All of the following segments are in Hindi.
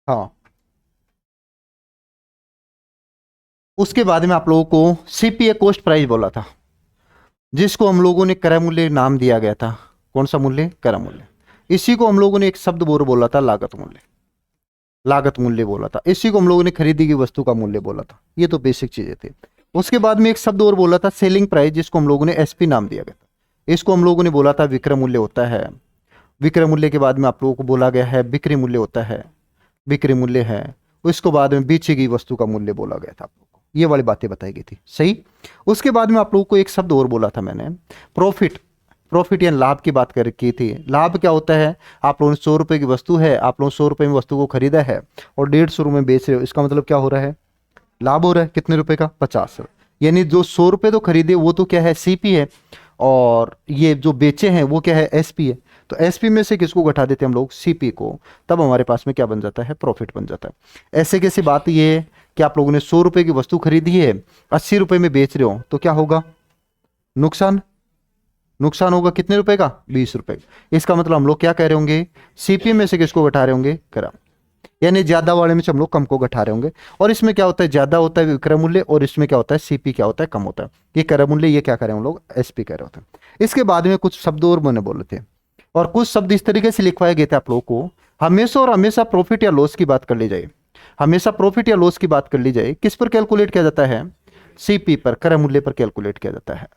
हाँ, उसके बाद में आप लोगों को सीपीए कॉस्ट प्राइस बोला था, जिसको हम लोगों ने क्रय मूल्य नाम दिया गया था। कौन सा मूल्य? क्रय मूल्य। इसी को हम लोगों ने एक शब्द बोर बोला था, लागत मूल्य। लागत मूल्य बोला था। इसी को हम लोगों ने खरीदी गई वस्तु का मूल्य बोला था। ये तो बेसिक चीजें थी। उसके बाद में एक शब्द और बोला था, सेलिंग प्राइस, जिसको हम लोगों ने एसपी नाम दिया गया था। इसको हम लोगों ने बोला था विक्रय मूल्य होता है। विक्रय मूल्य के बाद में आप लोगों को बोला गया है बिक्री मूल्य होता है, बिक्री मूल्य है। उसके बाद में बेची गई वस्तु का मूल्य बोला गया था आप लोगों को। ये वाली बातें बताई गई थी, सही। उसके बाद में आप लोगों को एक शब्द और बोला था मैंने, प्रॉफिट। प्रॉफिट या लाभ की बात कर की थी। लाभ क्या होता है? आप लोगों ने 100 रुपए की वस्तु है, आप लोगों ने 100 रुपए में वस्तु को खरीदा है और 150 में बेच रहे हो, इसका मतलब क्या हो रहा है? लाभ हो रहा है। कितने रुपए का? 50 रुपए। यानी जो 100 रुपए तो खरीदे वो तो क्या है? सीपी है, और ये जो बेचे हैं वो क्या है? एसपी है। तो एसपी में से किसको घटा देते हैं हम लोग? सीपी को। तब हमारे पास में क्या बन जाता है? प्रॉफिट बन जाता है। ऐसे कैसी बात ये है कि आप लोगों ने 100 रुपए की वस्तु खरीदी है, 80 रुपए में बेच रहे हो, तो क्या होगा? नुकसान। नुकसान होगा। कितने रुपए का? 20 रुपए। इसका मतलब हम लोग क्या कह रहे होंगे? सीपी में से किसको घटा रहे होंगे? क्रय। यानी ज्यादा वाले में से हम लोग कम को घटा रहे होंगे। और इसमें क्या होता है? ज्यादा होता है विक्रय मूल्य, और इसमें क्या होता है? सीपी क्या होता है? कम होता है। ये क्रय मूल्य, ये क्या करें हम लोग? एसपी कह रहे होते हैं। इसके बाद में कुछ शब्द और मैंने बोले थे, और कुछ शब्द इस तरीके से लिखवाए गए थे आप लोगों को, हमेशा और हमेशा प्रॉफिट या लॉस की बात कर ली जाए। हमेशा प्रॉफिट या लॉस की बात कर ली जाए, किस पर कैलकुलेट किया जाता है? सीपी पर, क्रय मूल्य पर कैलकुलेट किया जाता है।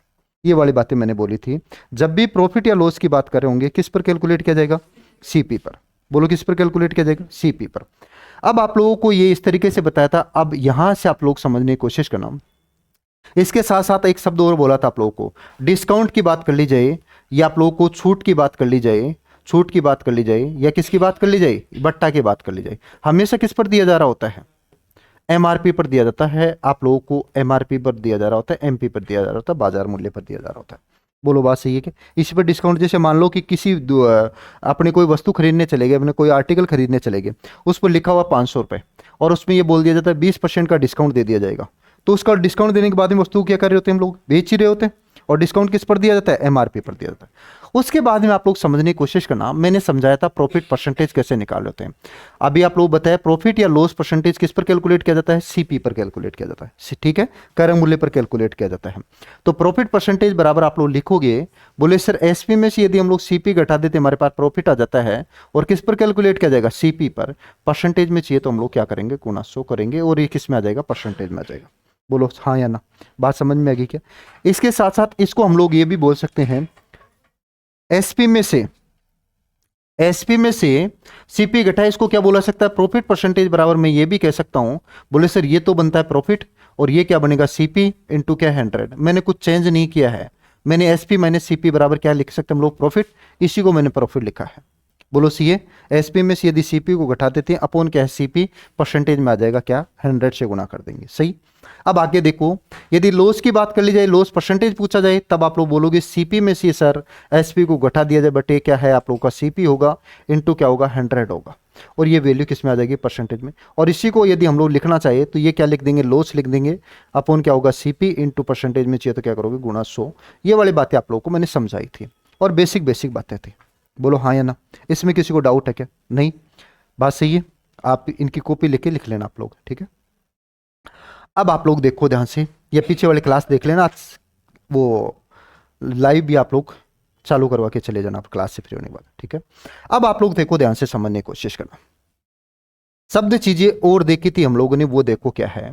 ये वाली बातें मैंने बोली थी। जब भी प्रॉफिट या लॉस की बात कर रहे होंगे, किस पर कैलकुलेट किया जाएगा? सीपी पर। बोलो किस पर कैलकुलेट किया जाएगा? सीपी पर। अब आप लोगों को ये इस तरीके से बताया था, अब यहां से आप लोग समझने की कोशिश करना। इसके साथ साथ एक शब्द और बोला था आप लोगों को, डिस्काउंट की बात कर ली जाए, या आप लोगों को छूट की बात कर ली जाए, छूट की बात कर ली जाए, या किसकी बात कर ली जाए? बट्टा की बात कर ली जाए, हमेशा किस पर दिया जा रहा होता है? एमआरपी पर दिया जाता है। आप लोगों को एमआरपी पर दिया जा रहा होता है, एमपी पर दिया जा रहा होता है, बाजार मूल्य पर दिया जा रहा होता है। बोलो बात सही है कि? इसी पर डिस्काउंट, जैसे मान लो कि अपने कोई वस्तु खरीदने चले गए, अपने कोई आर्टिकल खरीदने चले गए, उस पर लिखा हुआ 500 रुपये, और उसमें ये बोल दिया जाता है 20% का डिस्काउंट दे दिया जाएगा। तो उसका डिस्काउंट देने के बाद में वस्तु को क्या कर रहे होते हैं हम लोग? बेच ही रहे होते हैं। और डिस्काउंट किस पर दिया जाता है? एमआरपी पर दिया जाता है। उसके बाद में आप लोग समझने की कोशिश करना, मैंने समझाया था प्रॉफिट परसेंटेज कैसे निकाल लेते हैं। अभी आप लोग बताया प्रॉफिट या लॉस परसेंटेज किस पर कैलकुलेट किया जाता है? सीपी पर कैलकुलेट किया जाता है, ठीक है, क्रय मूल्य पर कैलकुलेट किया जाता है। तो प्रॉफिट परसेंटेज बराबर आप लोग लिखोगे, बोले सर एसपी में से यदि हम लोग सीपी घटा देते हमारे पास प्रॉफिट आ जाता है, और किस पर कैलकुलेट किया जाएगा? सीपी पर। परसेंटेज में चाहिए तो हम लोग क्या करेंगे? गुणा 100 करेंगे, और ये किस में आ जाएगा? परसेंटेज में आ जाएगा। बोलो हाँ या ना? बात समझ में आ गई क्या? इसके साथ साथ इसको हम लोग ये भी बोल सकते हैं, एसपी में से, एसपी में से सीपी घटा, इसको क्या बोला सकता है? प्रॉफिट परसेंटेज बराबर मैं ये भी कह सकता हूं, बोले सर ये तो बनता है प्रॉफिट, और ये क्या बनेगा? सीपी इंटू क्या? 100। मैंने कुछ चेंज नहीं किया है। मैंने एसपी माइनस सीपी बराबर क्या लिख सकते हैं हम लोग? प्रॉफिट। इसी को मैंने प्रॉफिट लिखा है। बोलो सी है, एसपी में से यदि सीपी को घटा देते हैं, अपोन क्या है? सीपी, परसेंटेज में आ जाएगा क्या? 100 से गुना कर देंगे, सही। अब आगे देखो, यदि लॉस की बात कर ली जाए, लॉस परसेंटेज पूछा जाए, तब आप लोग बोलोगे सीपी में से सर एसपी को घटा दिया जाए, बटे क्या है आप लोगों का? सीपी होगा इंटू क्या होगा? 100 होगा, और ये वैल्यू किस में आ जाएगी? परसेंटेज में। और इसी को यदि हम लोग लिखना चाहे तो ये क्या लिख देंगे? लॉस लिख देंगे, अपोन क्या होगा? सीपी इंटू परसेंटेज में चाहिए तो क्या करोगे? गुणा 100। ये वाली बातें आप लोगों को मैंने समझाई थी, और बेसिक बेसिक बातें थी। बोलो हाँ या ना? इसमें किसी को डाउट है क्या? नहीं? बात सही है। आप इनकी कॉपी लेके लिख लेना आप लोग, ठीक है। अब आप लोग देखो ध्यान से, ये पीछे वाली क्लास देख लेना, वो लाइव भी आप लोग चालू करवा के चले जाना आप क्लास से फ्री होने के बाद, ठीक है। अब आप लोग देखो ध्यान से, समझने की कोशिश करना। शब्द चीजें और देखी थी हम लोगों ने, वो देखो क्या है।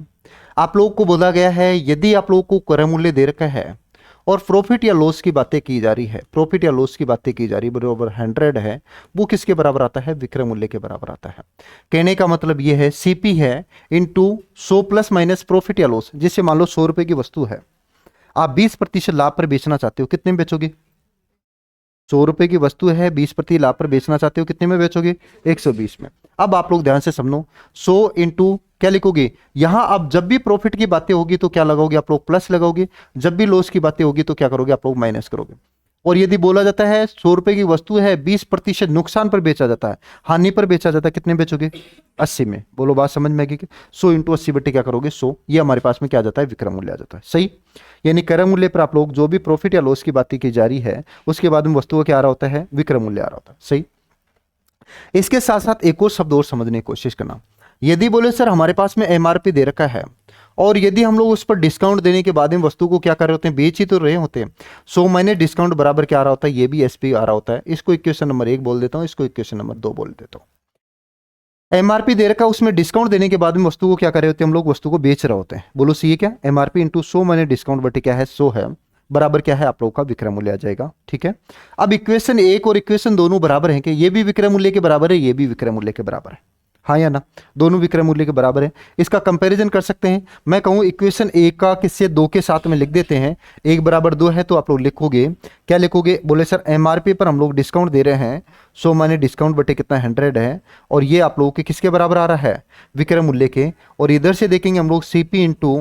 आप लोग को बोला गया है, यदि आप लोगों को क्रय मूल्य दे रखा है और प्रॉफिट या लॉस की बातें की जा रही है, प्रॉफिट या लॉस की बातें की जा रही बराबर 100 है, वो किसके बराबर आता है? विक्रय मूल्य के बराबर आता है। कहने का मतलब ये है, सीपी है इंटू 100 प्लस माइनस प्रॉफिट या लॉस। जिससे मान लो 100 रुपए की वस्तु है, आप 20% लाभ पर बेचना चाहते हो, कितने में बेचोगे? 100 रुपए की वस्तु है, 20% लाभ पर बेचना चाहते हो, कितने में बेचोगे? 120 में। अब आप लोग ध्यान से समझो, 100 इंटू क्या लिखोगे? यहां अब जब भी प्रॉफिट की बातें होगी तो क्या लगाओगे आप लोग? प्लस लगाओगे। जब भी लॉस की बातें होगी तो क्या करोगे आप लोग? माइनस करोगे। और यदि बोला जाता है 100 रुपए की वस्तु है, 20% नुकसान पर बेचा जाता है, हानि पर बेचा जाता है, कितने बेचोगे? 80 में। बोलो बात समझ में आएगी कि 100 इंटू 80 बटे क्या करोगे? 100। ये हमारे पास में क्या आ जाता है? विक्रय मूल्य आ जाता है, सही। यानी क्रय मूल्य पर आप लोग जो भी प्रॉफिट या लॉस की बातें की जा रही है, उसके बाद में वस्तु का क्या आ रहा होता है? विक्रय मूल्य आ रहा होता है, सही। इसके साथ साथ एक और शब्द और समझने की कोशिश करना। यदि बोले सर हमारे पास में एमआरपी दे रखा है और यदि हम लोग उस पर डिस्काउंट देने के बाद में वस्तु को क्या कर रहे होते हैं, बेच ही तो रहे होते हैं, 100 माइनस डिस्काउंट बराबर क्या आ रहा होता है, ये भी एसपी आ रहा होता है। इसको इक्वेशन नंबर 1 बोल देता हूं, इसको इक्वेशन नंबर 2 बोल देता हूं। एमआरपी दे रखा, उसमें डिस्काउंट देने के बाद में वस्तु को क्या कर रहे होते हैं, हम लोग वस्तु को बेच रहे होते हैं। बोलो सी क्या, एमआरपी इंटू 100 माइनस डिस्काउंट बटे क्या है 100 है, बराबर क्या है आप लोगों का विक्रय मूल्य आ जाएगा। ठीक है, अब इक्वेशन 1 और इक्वेशन दोनों बराबर है कि ये भी विक्रय मूल्य के बराबर है, ये भी विक्रय मूल्य के बराबर है, हाँ या ना, दोनों विक्रय मूल्य के बराबर है। इसका कंपैरिजन कर सकते हैं। मैं कहूं इक्वेशन 1 का किससे 2 के साथ में लिख देते हैं, 1 बराबर 2 है तो आप लोग लिखोगे क्या लिखोगे, बोले सर एमआरपी पर हम लोग डिस्काउंट दे रहे हैं 100 माने डिस्काउंट बटे कितना 100 है, और ये आप लोगों के किसके बराबर आ रहा है, विक्रय मूल्य के। और इधर से देखेंगे हम लोग CP into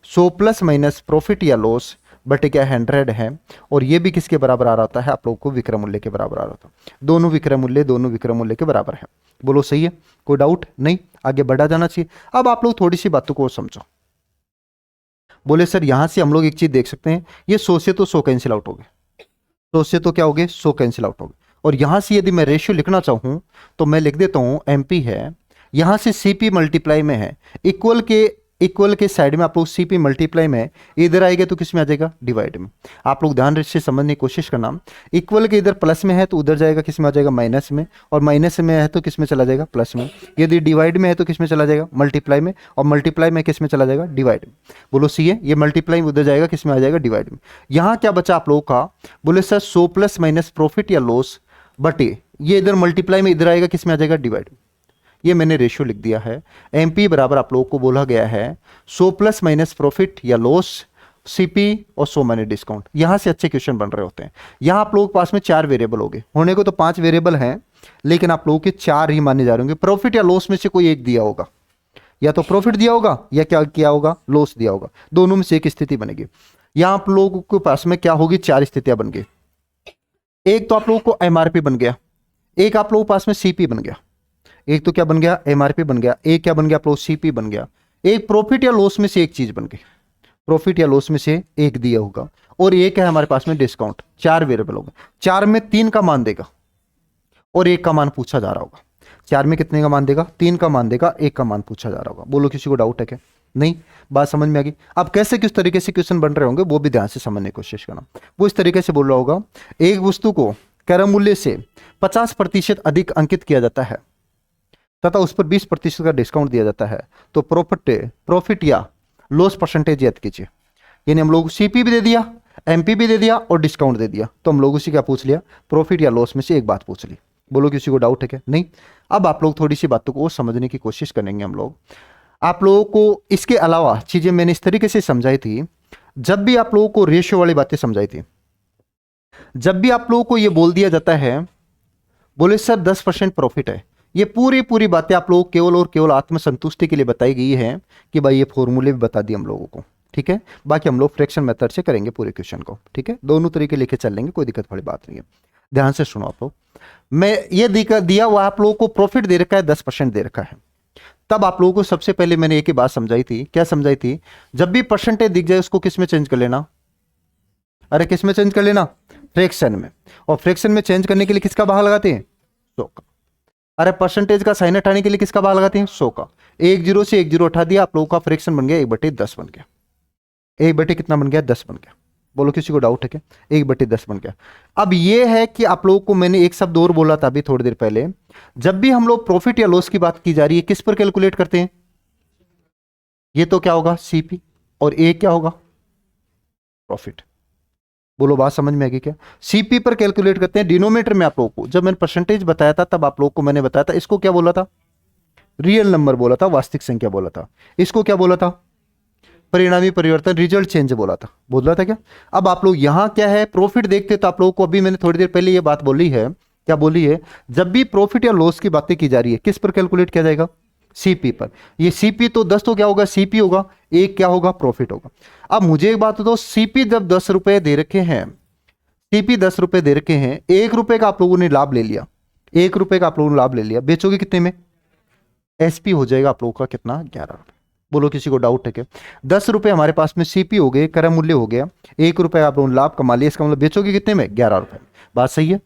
100 plus minus profit या लॉस बटे क्या 100 है, और ये भी किसके बराबर आ रहा होता है, आप लोग को विक्रय मूल्य के बराबर आ रहा होता है। दोनों विक्रय मूल्य के बराबर है। बोलो सही है, कोई डाउट नहीं, आगे बढ़ा जाना चाहिए। अब आप लोग थोड़ी सी बातों को समझो। बोले सर यहां से हम लोग एक चीज देख सकते हैं, ये 100 से तो 100 कैंसिल आउट हो गए, 100 से तो क्या हो गए 100 कैंसिल आउट हो गए। और यहां से यदि मैं रेशियो लिखना चाहूं तो मैं लिख देता हूं एमपी है, यहां से सीपी मल्टीप्लाई में है, इक्वल के साइड में आप लोग सीपी मल्टीप्लाई में, इधर आएगा तो किस में आ जाएगा, डिवाइड में। आप लोग ध्यान से समझने की कोशिश करना, इक्वल के इधर प्लस में है तो उधर जाएगा किस में आ जाएगा, माइनस में, और माइनस में है तो किस में चला जाएगा, प्लस में। यदि डिवाइड में है तो किस में चला जाएगा, मल्टीप्लाई में, और मल्टीप्लाई में किस में चला जाएगा, डिवाइड में। बोलो सी है, ये मल्टीप्लाई में उधर जाएगा किस में आ जाएगा, डिवाइड में। यहाँ क्या बचा आप लोगों का, बोले सर 100 प्लस माइनस प्रॉफिट या लॉस बटे, ये इधर मल्टीप्लाई में इधर आएगा किस में आ जाएगा, डिवाइड में। ये मैंने रेशियो लिख दिया है। एमपी बराबर आप लोगों को बोला गया है 100 प्लस माइनस प्रॉफिट या लॉस सीपी और 100 माइनस डिस्काउंट। यहां से अच्छे क्वेश्चन बन रहे होते हैं। यहां आप लोगों के पास में 4 वेरिएबल होंगे, होने को तो 5 वेरिएबल हैं, लेकिन आप लोगों के 4 ही माने जा रहे होंगे। प्रॉफिट या लॉस में से कोई एक दिया होगा, या तो प्रॉफिट दिया होगा या क्या किया होगा, लॉस दिया होगा, दोनों में से एक स्थिति बनेगी। यहां आप लोगों के पास में क्या होगी, 4 स्थितियां बन गई। एक तो आप लोगों को एमआरपी बन गया, एक आप लोगों के पास में सीपी बन गया, एक तो क्या बन गया, एमआरपी बन गया, एक क्या बन गया आप लोग, सीपी बन गया, एक प्रॉफिट या लॉस में से एक चीज बन गई, प्रॉफिट या लॉस में से एक दिया होगा, और एक है हमारे पास में डिस्काउंट। 4 वेरिएबल होगा, 4 में 3 का मान देगा और 1 का मान पूछा जा रहा होगा। 4 में कितने का मान देगा, 3 का मान देगा, 1 का मान पूछा जा रहा होगा। बोलो किसी को डाउट है क्या, नहीं, बात समझ में आ गई। अब कैसे किस तरीके से क्वेश्चन बन रहे होंगे वो भी ध्यान से समझने की कोशिश करना। वो इस तरीके से बोल रहा होगा, एक वस्तु को क्रय मूल्य से 50% अधिक अंकित किया जाता है तथा उस पर 20% का डिस्काउंट दिया जाता है, तो प्रॉफिट या लॉस परसेंटेज याद कीजिए। यानी हम लोग सीपी भी दे दिया, एमपी भी दे दिया और डिस्काउंट दे दिया, तो हम लोग उसी क्या पूछ लिया, प्रॉफिट या लॉस में से एक बात पूछ ली। बोलो किसी को डाउट है क्या, नहीं। अब आप लोग थोड़ी सी बातों को समझने की कोशिश करेंगे हम लोग। आप लोगों को इसके अलावा चीजें मैंने इस तरीके से समझाई थी, जब भी आप लोगों को रेशियो वाली बातें समझाई थी, जब भी आप लोगों को ये बोल दिया जाता है, बोले सर 10% प्रॉफिट है, ये पूरी बातें आप लोगों को केवल और केवल आत्मसंतुष्टि के लिए बताई गई है कि भाई ये फॉर्मूले भी बता दिए हम लोगों को, ठीक है। बाकी हम लोग फ्रैक्शन मेथड से करेंगे पूरे क्वेश्चन को, ठीक है। दोनों तरीके लेके चल लेंगे, कोई दिक्कत वाली बात नहीं है। ध्यान से सुनो आप लोग, मैं ये दिया हुआ आप लोगों को प्रॉफिट दे रखा है, 10% दे रखा है। तब आप लोगों को सबसे पहले मैंने एक ही बात समझाई थी, क्या समझाई थी, जब भी परसेंटेज दिख जाए उसको किस में चेंज कर लेना, अरे किस में चेंज कर लेना, फ्रैक्शन में। और फ्रैक्शन में चेंज करने के लिए किसका भाग लगाते हैं, 100 का। अरे परसेंटेज का साइन हटाने के लिए किसका भाग लगाते हैं, 100 का। 1 0 से 1 0 हटा दिया, आप लोगों का फ्रैक्शन बन गया 1/10 बन गया। 1 कितना बन गया, 10 बन गया। बोलो किसी को डाउट है क्या, 1/10 बन गया। अब ये है कि आप लोगों को मैंने एक शब्द और बोला था अभी थोड़ी देर पहले, जब भी हम लोग प्रॉफिट या लॉस की बात की जा रही है किस पर कैलकुलेट करते हैं, ये तो क्या होगा सीपी, और एक क्या होगा, प्रॉफिट। बोलो बात समझ में आ गई क्या, सीपी पर कैलकुलेट करते हैं। डिनोमिनेटर में आप लोगों को जब मैंने परसेंटेज बताया था तब आप लोगों को मैंने बताया था, इसको क्या बोला था, रियल नंबर बोला था, वास्तविक संख्या बोला था। इसको क्या बोला था, परिणामी परिवर्तन, रिजल्ट चेंज बोला था क्या। अब आप लोग यहां क्या है, प्रॉफिट देखते तो आप लोगों को अभी मैंने थोड़ी देर पहले ये बात बोली है, क्या बोली है, जब भी प्रॉफिट या लॉस की बातें की जा रही है किस पर कैलकुलेट किया जाएगा, सीपी पर। ये सीपी तो 10 तो क्या होगा, सीपी होगा, एक क्या होगा, प्रॉफिट होगा। अब मुझे एक बात बताओ, सीपी जब 10 रुपए दे रखे हैं, सीपी 10 रुपए दे रखे हैं, 1 रुपए का आप लोगों ने लाभ ले लिया, 1 रुपए का आप लोगों ने लाभ ले लिया, बेचोगे कितने में, एसपी हो जाएगा आप लोगों का कितना, 11 रुपए। बोलो किसी को डाउट है क्या, 10 रुपए हमारे पास में सीपी हो गए, क्रय मूल्य हो गया, 1 रुपए आप लोगों ने लाभ कमा लिया, इसका मतलब बेचोगे कितने में, 11 रुपए। बात सही है।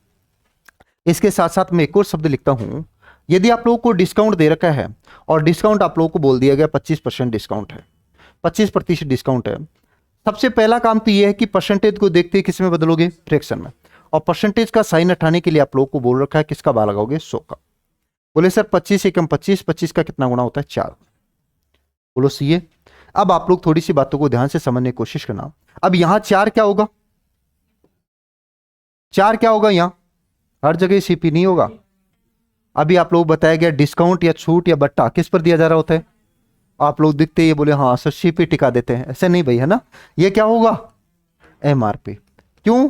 इसके साथ साथ मैं एक और शब्द लिखता हूं, यदि आप लोगों को डिस्काउंट दे रखा है और डिस्काउंट आप लोगों को बोल दिया गया 25% डिस्काउंट है, 25% डिस्काउंट है, सबसे पहला काम तो यह है कि परसेंटेज को देखते किस में बदलोगे, फ्रैक्शन में। और परसेंटेज का साइन हटाने के लिए आप लोगों को बोल रखा है किसका भाग लगाओगे, 100 का। बोले सर 25 एकम 25, 25 का कितना गुना होता है, 4। बोलो सी है। अब आप लोग थोड़ी सी बातों को ध्यान से समझने की कोशिश करना। अब यहां 4 क्या होगा, 4 क्या होगा, यहां हर जगह सीपी नहीं होगा। अभी आप लोग बताया गया डिस्काउंट या छूट या बट्टा किस पर दिया जा रहा होता है, आप लोग दिखते ही बोले हाँ सर सीपी टिका देते हैं, ऐसे नहीं भाई, है ना। ये क्या होगा, एमआरपी। क्यों,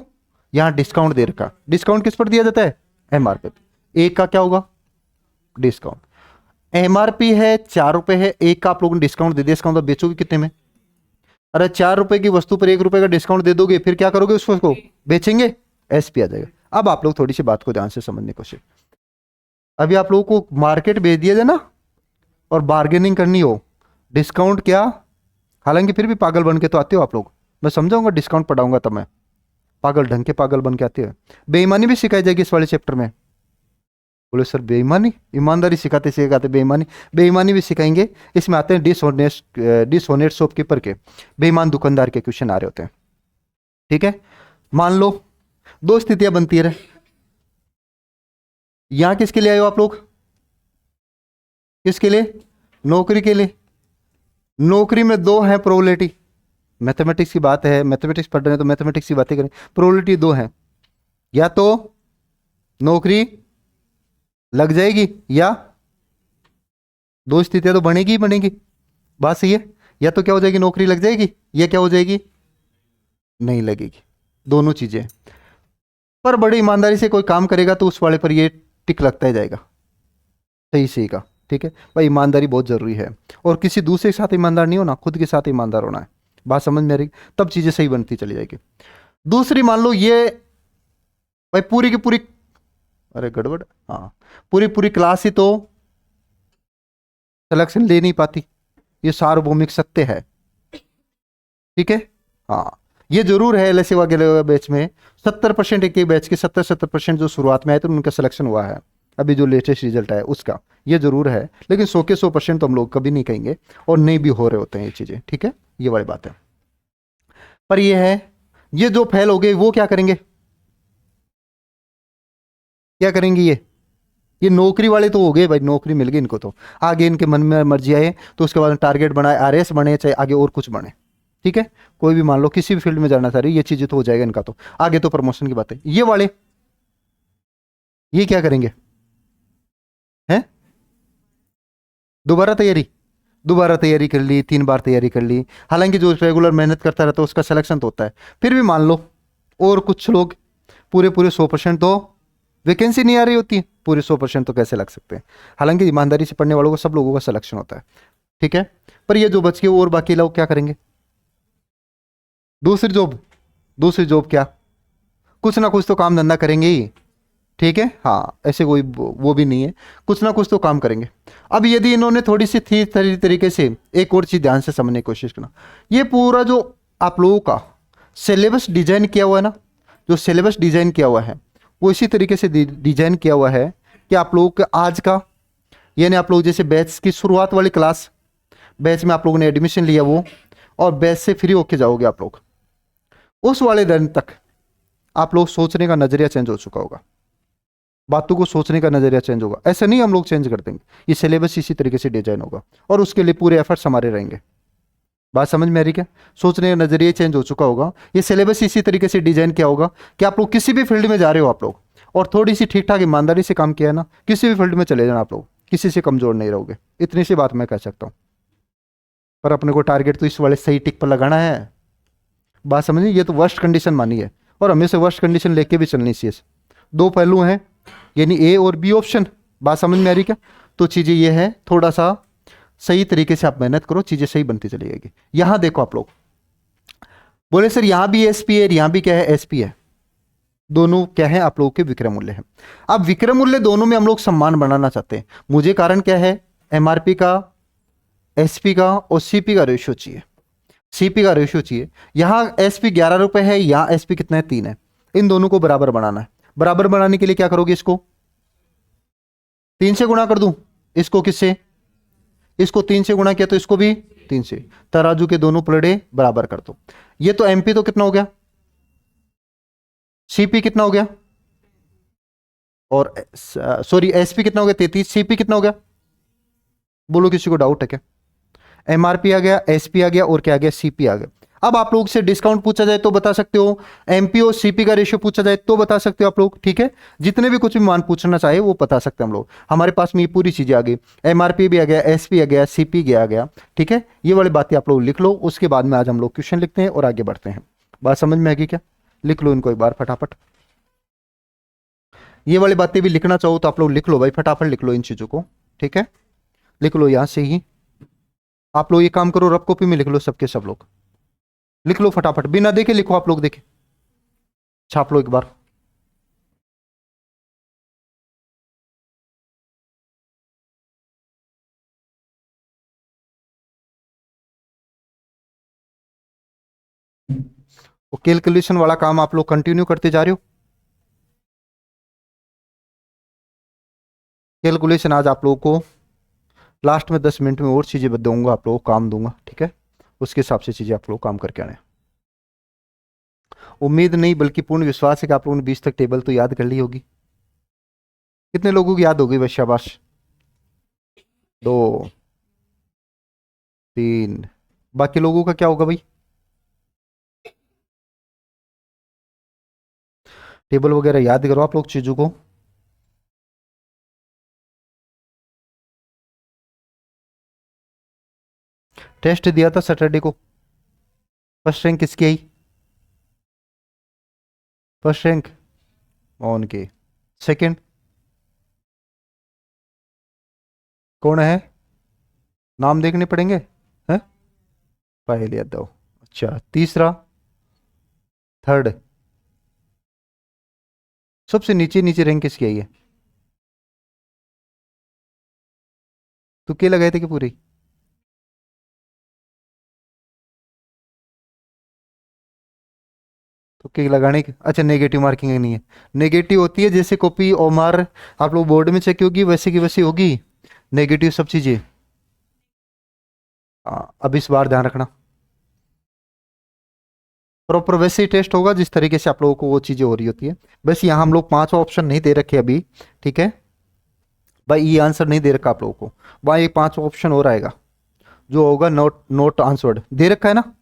यहां डिस्काउंट दे रखा, डिस्काउंट किस पर दिया जाता है, एमआरपी। एक का क्या होगा, डिस्काउंट। एमआरपी है 4 रुपए है, एक का आप लोगों ने डिस्काउंट दे दिया, इसका मतलब बेचोगे कितने में। अरे 4 रुपए की वस्तु पर 1 रुपए का डिस्काउंट दे दोगे, फिर क्या करोगे, उसको बेचेंगे, एसपी आ जाएगा। अब आप लोग थोड़ी सी बात को ध्यान से समझने की कोशिश। अभी आप लोगों को मार्केट भेज दिया जाए ना और बार्गेनिंग करनी हो, डिस्काउंट क्या, हालांकि फिर भी पागल बन के तो आते हो आप लोग, मैं समझाऊंगा डिस्काउंट पढ़ाऊंगा तब मैं, पागल ढंग के पागल बन के आते हो। बेईमानी भी सिखाई जाएगी इस वाले चैप्टर में। बोले सर बेईमानी, ईमानदारी सिखाते सिखाते बेईमानी, बेईमानी भी सिखाएंगे। इसमें आते हैं डिसऑनेस्ट शॉपकीपर के, बेईमान दुकानदार के क्वेश्चन आ रहे होते हैं। ठीक है, मान लो दो स्थितियां बनती है, यहां किसके लिए आए हो आप लोग, किसके लिए, नौकरी के लिए। नौकरी में दो है प्रोबेबिलिटी, मैथमेटिक्स की बात है, मैथमेटिक्स पढ़ रहे हैं तो मैथमेटिक्स की बातें करें। प्रोबेबिलिटी दो है, या तो नौकरी लग जाएगी या दो स्थितियां तो बनेगी ही बनेगी, बात सही है। या तो क्या हो जाएगी, नौकरी लग जाएगी, या क्या हो जाएगी, नहीं लगेगी, दोनों चीजें। पर बड़ी ईमानदारी से कोई काम करेगा तो उस वाले पर ये टिक लगता ही जाएगा, सही सही का। ठीक है भाई, ईमानदारी बहुत जरूरी है, और किसी दूसरे के साथ ईमानदार नहीं होना, खुद के साथ ईमानदार होना है। बात समझ में आ रही, तब चीजें सही बनती चली जाएगी। दूसरी मान लो ये भाई पूरी की पूरी, अरे गड़बड़, हाँ, पूरी पूरी क्लास ही तो सिलेक्शन ले नहीं पाती, ये सार्वभौमिक सत्य है। ठीक है, हाँ, ये जरूर है एलएसए वगैरह बैच में 70%, एक एक बैच के 70% जो शुरुआत में आए थे उनका सिलेक्शन हुआ है, अभी जो लेटेस्ट रिजल्ट आया उसका, ये जरूर है। लेकिन 100 के 100% तो हम लोग कभी नहीं कहेंगे, और नहीं भी हो रहे होते हैं ये चीजें। ठीक है, ये वाली बात है। पर ये है, ये जो फेल हो गए वो क्या करेंगे, क्या करेंगे, ये नौकरी वाले तो हो गए भाई, नौकरी मिल गई इनको, तो आगे इनके मन में मर्जी आए तो उसके बाद टारगेट बनाए, आरएस बने, चाहे आगे और कुछ बने। ठीक है, कोई भी मान लो किसी भी फील्ड में जाना चाह रही है, ये चीजें तो हो जाएगा इनका, तो आगे तो प्रमोशन की बात है। ये वाले ये क्या करेंगे, हैं, दोबारा तैयारी, दोबारा तैयारी कर ली, 3 बार तैयारी कर ली। हालांकि जो रेगुलर मेहनत करता रहता है उसका सिलेक्शन तो होता है, फिर भी मान लो और कुछ लोग पूरे पूरे 100% तो वैकेंसी नहीं आ रही होती है, पूरे 100% तो कैसे लग सकते हैं। हालांकि ईमानदारी से पढ़ने वालों को सब लोगों का सिलेक्शन होता है। ठीक है, पर ये जो बच के और बाकी लोग क्या करेंगे, दूसरी जॉब, दूसरी जॉब क्या, कुछ ना कुछ तो काम धंधा करेंगे ही। ठीक है, हाँ, ऐसे कोई वो भी नहीं है, कुछ ना कुछ तो काम करेंगे। अब यदि इन्होंने थोड़ी सी थी तरीके से, एक और चीज ध्यान से समझने की कोशिश करना, ये पूरा जो आप लोगों का सिलेबस डिजाइन किया हुआ है ना, जो सिलेबस डिजाइन किया हुआ है वो इसी तरीके से डिजाइन किया हुआ है कि आप लोगों के आज का, यानी आप लोग जैसे बैच की शुरुआत वाली क्लास, बैच में आप लोगों ने एडमिशन लिया वो, और बैच से फ्री होके जाओगे आप लोग, उस वाले दिन तक आप लोग सोचने का नजरिया चेंज हो चुका होगा, बातों को सोचने का नजरिया चेंज होगा। ऐसा नहीं हम लोग चेंज कर देंगे, ये सिलेबस इसी तरीके से डिजाइन होगा, और उसके लिए पूरे एफर्ट्स हमारे रहेंगे। बात समझ में आ रही क्या, सोचने का नजरिया चेंज हो चुका होगा, ये सिलेबस इसी तरीके से डिजाइन किया होगा कि आप लोग किसी भी फील्ड में जा रहे हो आप लोग, और थोड़ी सी ठीक ठाक ईमानदारी से काम किया है ना, किसी भी फील्ड में चले जाना आप लोग, किसी से कमजोर नहीं रहोगे, इतनी सी बात मैं कह सकता हूँ। पर अपने को टारगेट तो इस वाले सही टिक पर लगाना है। बात समझिए, ये तो वर्स्ट कंडीशन मानी है, और हमें से वर्स्ट कंडीशन लेके भी चलनी चाहिए। दो पहलू हैं, यानी ए और बी ऑप्शन। बात समझ में आ रही क्या, तो चीजें ये है, थोड़ा सा सही तरीके से आप मेहनत करो, चीजें सही बनती चली जाएगी। यहां देखो आप लोग बोले सर यहां भी एसपी है, यहां भी क्या है, एसपी है, दोनों क्या है आप लोगों के विक्रय मूल्य है। अब विक्रय मूल्य दोनों में हम लोग सम्मान बनाना चाहते हैं, मुझे कारण क्या है, एमआरपी का, एसपी का और सीपी का रेशियो चाहिए, सीपी का रेशियो चाहिए। यहां एसपी 11 रुपए है, यहां एसपी कितना है, 3 है, इन दोनों को बराबर बनाना है। बराबर बनाने के लिए क्या करोगे, इसको 3 से गुणा कर दूं, इसको किससे, इसको 3 से गुणा किया तो इसको भी 3 से, तराजू के दोनों पलड़े बराबर कर दो। ये तो एमपी तो कितना हो गया, सीपी कितना हो गया, और सॉरी एसपी कितना हो गया 33, सीपी कितना हो गया, बोलो किसी को डाउट है क्या। एमआरपी आ गया, एसपी आ गया, और क्या आ गया, सीपी आ गया। अब आप लोग से डिस्काउंट पूछा जाए तो बता सकते हो, एमपी और सीपी का रेशियो पूछा जाए तो बता सकते हो आप लोग, ठीक है। जितने भी कुछ भी मान पूछना चाहे वो बता सकते हैं हम लोग, हमारे पास में ये पूरी चीजें आ गई, एमआरपी भी आ गया, एसपी आ गया, सीपी आ गया, ठीक है। ये वाली बातें आप लोग लिख लो, उसके बाद में आज हम लोग क्वेश्चन लिखते हैं और आगे बढ़ते हैं। बात समझ में आएगी क्या, लिख लो इनको एक बार फटाफट। ये वाली बातें भी लिखना चाहो तो आप लोग लिख लो भाई, फटाफट लिख लो इन चीजों को, ठीक है। लिख लो यहां से ही, आप लोग ये काम करो, रफ कॉपी में लिख लो सबके सब लोग, लिख लो फटाफट, बिना देखे लिखो, आप लोग देखे छाप लो एक बार। वो कैलकुलेशन वाला काम आप लोग कंटिन्यू करते जा रहे हो, कैलकुलेशन आज आप लोगों को लास्ट में 10 मिनट में और चीजें दूंगा, आप लोगों को काम दूंगा, ठीक है। उसके हिसाब से चीजें आप लोग काम करके आने। उम्मीद नहीं बल्कि पूर्ण विश्वास है कि आप लोगों ने 20 तक टेबल तो याद कर ली होगी। कितने लोगों की याद होगी बस, शाबाश। 2, 3, बाकी लोगों का क्या होगा भाई, टेबल वगैरह याद करो आप लोग चीजों को। टेस्ट दिया था सैटरडे को, फर्स्ट रैंक किसकी आई, फर्स्ट रैंक ऑन के, सेकंड कौन है, नाम देखने पड़ेंगे, हैं, पहले याद दो, अच्छा तीसरा, थर्ड, सबसे नीचे नीचे रैंक किसकी आई है, तुक्के लगाए थे कि पूरी, तुक्के लगाने की, अच्छा नेगेटिव मार्किंग नहीं है, नेगेटिव होती है जैसे कॉपी ओमार आप लोग बोर्ड में चेक होगी वैसे की वैसी होगी, नेगेटिव सब चीजें। अब इस बार ध्यान रखना, प्रॉपर वैसे ही टेस्ट होगा जिस तरीके से आप लोगों को वो चीजें हो रही होती है। बस यहाँ हम लोग 5 ऑप्शन नहीं दे रखे अभी, ठीक है भाई, ये आंसर नहीं दे रखा आप लोगों को, वहाँ ये 5 ऑप्शन और आएगा, जो होगा नोट नोट आंसर्ड दे रखा है ना,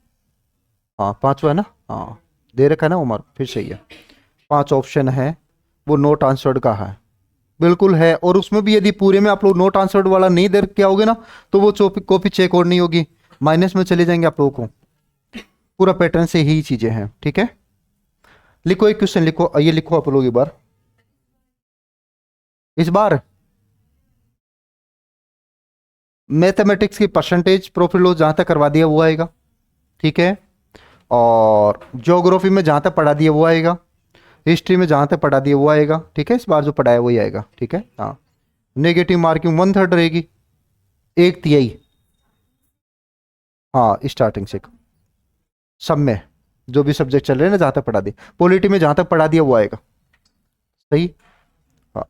हाँ 5 है ना, हाँ दे रखा है ना उमर, फिर सही है, 5 ऑप्शन है, वो नोट आंसर्ड का है, बिल्कुल है। और उसमें भी यदि पूरे में आप लोग नोट आंसर्ड वाला नहीं दे के आओगे ना, तो वो कॉपी चेक और नहीं होगी, माइनस में चले जाएंगे आप लोगों को, पूरा पैटर्न से ही चीजें हैं, ठीक है। लिखो एक क्वेश्चन लिखो, ये लिखो आप लोग एक बार, इस बार मैथमेटिक्स की परसेंटेज प्रॉफिट लॉस जहां तक करवा दिया वो आएगा, ठीक है। और ज्योग्राफी में जहां तक पढ़ा दिया वो आएगा, हिस्ट्री में जहां तक पढ़ा दिया वो आएगा, ठीक है, इस बार जो पढ़ाया वही आएगा, ठीक है। हाँ नेगेटिव मार्किंग 1/3 रहेगी, 1/3, हाँ स्टार्टिंग से सब में, जो भी सब्जेक्ट चल रहे हैं ना जहां तक पढ़ा दिया, पॉलिटी में जहां तक पढ़ा दिया वो आएगा, सही, हाँ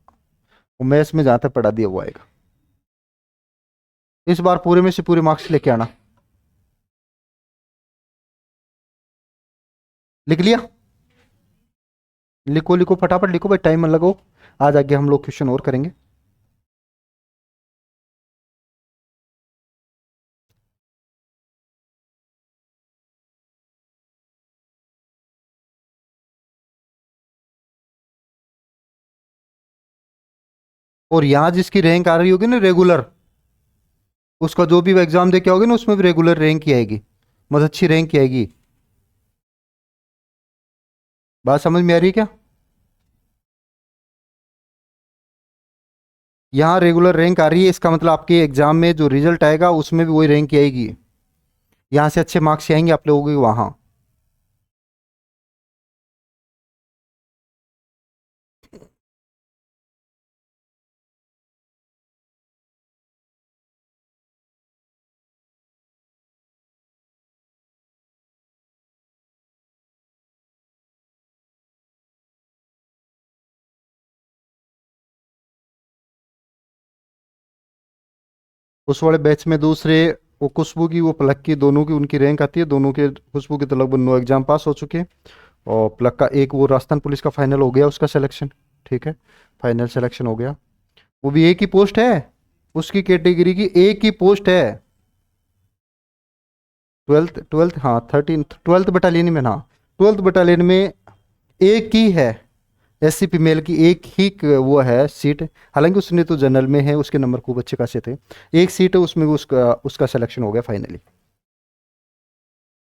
मैथ्स में जहां तक पढ़ा दिया वो आएगा। इस बार पूरे में से पूरे मार्क्स लेके आना, लिख लिया, लिखो लिखो फटाफट लिखो भाई, टाइम मत लगाओ, आज आगे हम लोग क्वेश्चन और करेंगे। और यहाँ जिसकी रैंक आ रही होगी ना रेगुलर, उसका जो भी एग्जाम दे के आओगे ना उसमें भी रेगुलर रैंक की आएगी, मतलब अच्छी रैंक की आएगी। बात समझ में आ रही है क्या, यहाँ रेगुलर रैंक आ रही है, इसका मतलब आपके एग्जाम में जो रिजल्ट आएगा उसमें भी वही रैंक की आएगी, यहाँ से अच्छे मार्क्स आएंगे आप लोगों के वहाँ। उस वाले बैच में दूसरे, वो खुशबू की वो पलक की, दोनों की उनकी रैंक आती है, दोनों के खुशबू के तो लगभग 9 एग्जाम पास हो चुके हैं। और पलक का एक वो राजस्थान पुलिस का फाइनल हो गया उसका सिलेक्शन, ठीक है, फाइनल सिलेक्शन हो गया। वो भी एक ही पोस्ट है, उसकी कैटेगरी की एक ही पोस्ट है। ट्वेल्थ ट्वेल्थ हाँ 13 ट्वेल्थ बटालियन में, हाँ 12th बटालियन में एक ही है, एससी फीमेल की एक ही वो है सीट। हालांकि उसने तो जनरल में है, उसके नंबर खूब अच्छे खासे थे। एक सीट है उसमें भी उसका उसका सिलेक्शन हो गया फाइनली।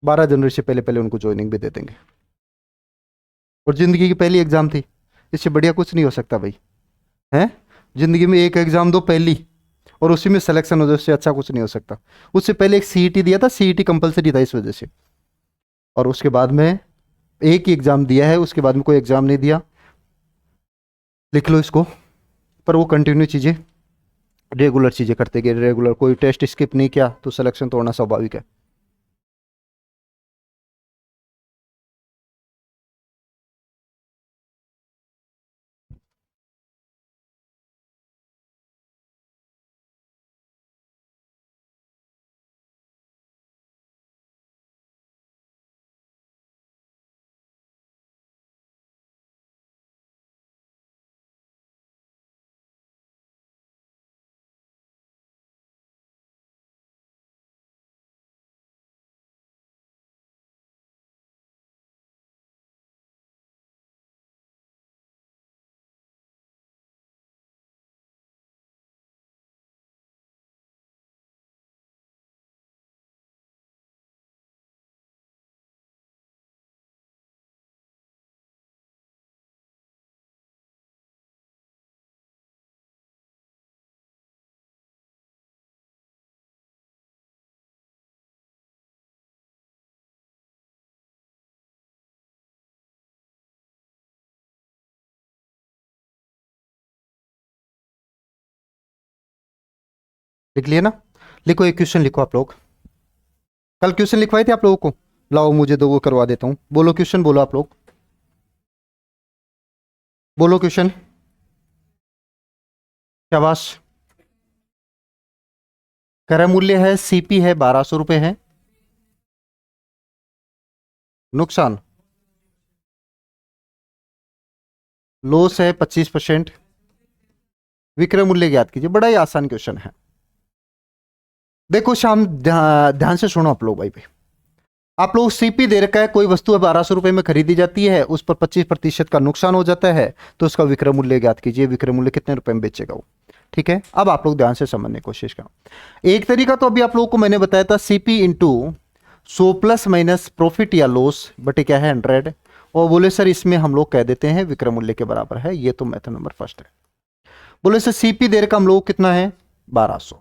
12 जनवरी से पहले पहले उनको ज्वाइनिंग भी दे देंगे। और जिंदगी की पहली एग्जाम थी, इससे बढ़िया कुछ नहीं हो सकता भाई, हैं। जिंदगी में एक एग्जाम दो पहली, और उसी में सिलेक्शन हो जाए, उससे अच्छा कुछ नहीं हो सकता। उससे पहले एक सीईटी दिया था, सीईटी कंपलसरी था इस वजह से। और उसके बाद में एक ही एग्जाम दिया है, उसके बाद में कोई एग्जाम नहीं दिया, लिख लो इसको। पर वो कंटिन्यू चीज़ें, रेगुलर चीज़ें करते गए, रेगुलर, कोई टेस्ट स्किप नहीं किया, तो सिलेक्शन तो होना स्वाभाविक है। लिख लिए ना? लिखो, एक क्वेश्चन लिखो आप लोग। कल क्वेश्चन लिखवाए थे आप लोगों को, लाओ मुझे दो, वो करवा देता हूँ। बोलो क्वेश्चन, बोलो आप लोग, बोलो क्वेश्चन। शाबाश। क्रय मूल्य है, सीपी है 1200 रुपये है। नुकसान, लॉस है 25%। विक्रय मूल्य ज्ञात कीजिए। बड़ा ही आसान क्वेश्चन है। देखो शाम, ध्यान से सुनो आप लोग भाई भाई। आप लोग सीपी दे रखा है, कोई वस्तु है 1200 रुपये में खरीदी जाती है, उस पर 25% का नुकसान हो जाता है, तो उसका विक्रय मूल्य ज्ञात कीजिए। विक्रय मूल्य कितने रुपए में बेचेगा वो, ठीक है। अब आप लोग ध्यान से समझने की कोशिश करो। एक तरीका तो अभी आप लोगों को मैंने बताया था, CP into 100 plus minus profit या लॉस बटे क्या है 100। और बोले सर इसमें हम लोग कह देते हैं विक्रय मूल्य के बराबर है। ये तो मेथड नंबर फर्स्ट है। बोले सर सीपी दे रखा हम लोग कितना है 1200,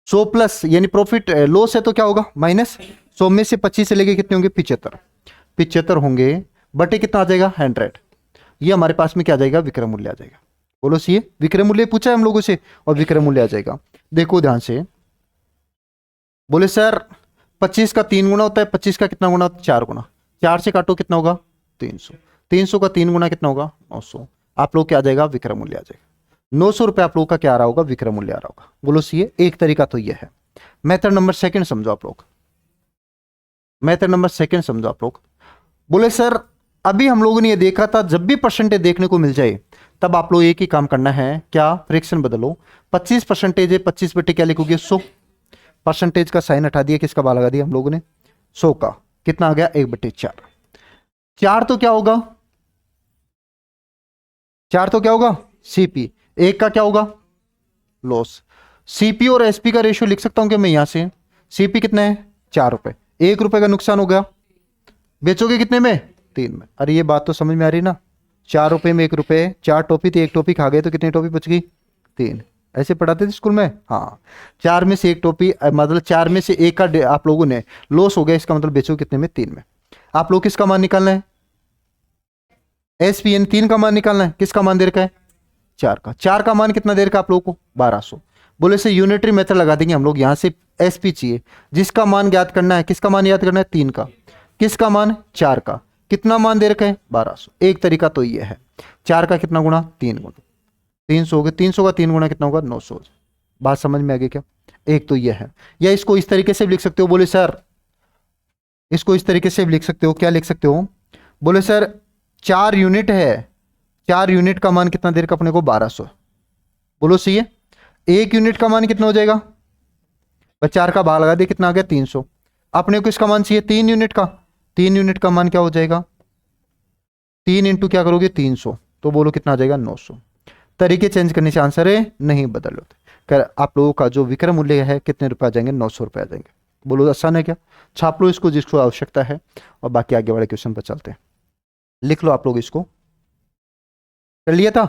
100 प्लस यानी प्रॉफिट लॉस है तो क्या होगा माइनस 100 में से 25 से लेके कितने होंगे 75, 75 होंगे बटे कितना आ जाएगा 100। ये हमारे पास में क्या आ जाएगा विक्रय मूल्य आ जाएगा। बोलो सी, विक्रय मूल्य पूछा है हम लोगों से, और विक्रय मूल्य आ जाएगा। देखो ध्यान से, बोले सर 25 का 3 गुना होता है, 25 का कितना गुना होता है 4 गुना, 4 से काटो कितना होगा 300, 300 का 3 गुना कितना होगा 900। आप लोग क्या आ जाएगा विक्रय मूल्य आ जाएगा 900 रुपये। आप लोगों का क्या आ रहा होगा विक्रय मूल्य आ रहा होगा। बोलो सी, एक तरीका तो ये है। मेथड नंबर सेकंड समझो आप लोग, मेथड नंबर सेकंड समझो आप लोग। बोले सर अभी हम लोगों ने ये देखा था, जब भी परसेंटेज देखने को मिल जाए तब आप लोग एक ही काम करना है, क्या फ्रैक्शन बदलो। 25% है, 25 बटे क्या लिखोगे 100, परसेंटेज का साइन हटा दिया, किसका बाल लगा दिया हम लोगों ने 100 का, कितना आ गया 1/4। 4 तो क्या होगा, 4 तो क्या होगा सीपी, एक का क्या होगा लॉस। सीपी और एसपी का रेशियो लिख सकता हूं कि मैं यहां से, सीपी कितना है 4 रुपए, 1 रुपए का नुकसान हो गया, बेचोगे कितने में 3 में। अरे ये बात तो समझ में आ रही ना, 4 रुपए में 1 रुपए, 4 टॉफी थी, 1 टॉफी खा गए तो कितनी टॉफी बच गई 3। ऐसे पढ़ाते थे स्कूल में, हाँ। 4 में से 1 टॉफी, मतलब 4 में से 1 का आप लोगों ने लॉस हो गया, इसका मतलब बेचो कितने में 3 में। आप लोग किसका मान निकालना है एसपीएन, 3 का मान निकालना है। किसका मान दे रखा है 4 का, 4 का मान कितना दे रखा है आप लोगों को 1200। बोले से यूनिटरी मेथड लगा देंगे हम लोग, यहां से एसपी चाहिए, जिसका मान ज्ञात करना है। किसका मान याद करना है 3 का, किसका मान 4 का, कितना मान दे रखा है 1200। एक तरीका तो ये है, 4 का कितना गुना 3 गुना 300 हो गया, 300 का 3 गुना कितना होगा 900। बात समझ में आ गई क्या। एक तो ये है, या इसको इस तरीके से भी लिख सकते हो, बोले सर इसको इस तरीके से भी लिख सकते हो, क्या लिख सकते हो, बोले सर 4 यूनिट है, 4 यूनिट का मान कितना दे रखा अपने को 1200, बोलो सही है। 1 यूनिट का मान कितना हो जाएगा, बस 4 का भाग लगा दे, कितना आ गया 300। अपने को इसका मान चाहिए 3 यूनिट का, 3 यूनिट का मान क्या हो जाएगा, 3 इंटू क्या करोगे 300, तो बोलो कितना आ जाएगा 900। तरीके चेंज करने से आंसर है नहीं बदल होते। कर आप लोगों का जो विक्रय मूल्य है कितने रुपए आ जाएंगे, 900 रुपए आ जाएंगे। बोलो आसान है क्या, छाप लो इसको जिसको आवश्यकता है, और बाकी आगे वाले क्वेश्चन पर चलते हैं। लिख लो आप लोग इसको, कर लिया था,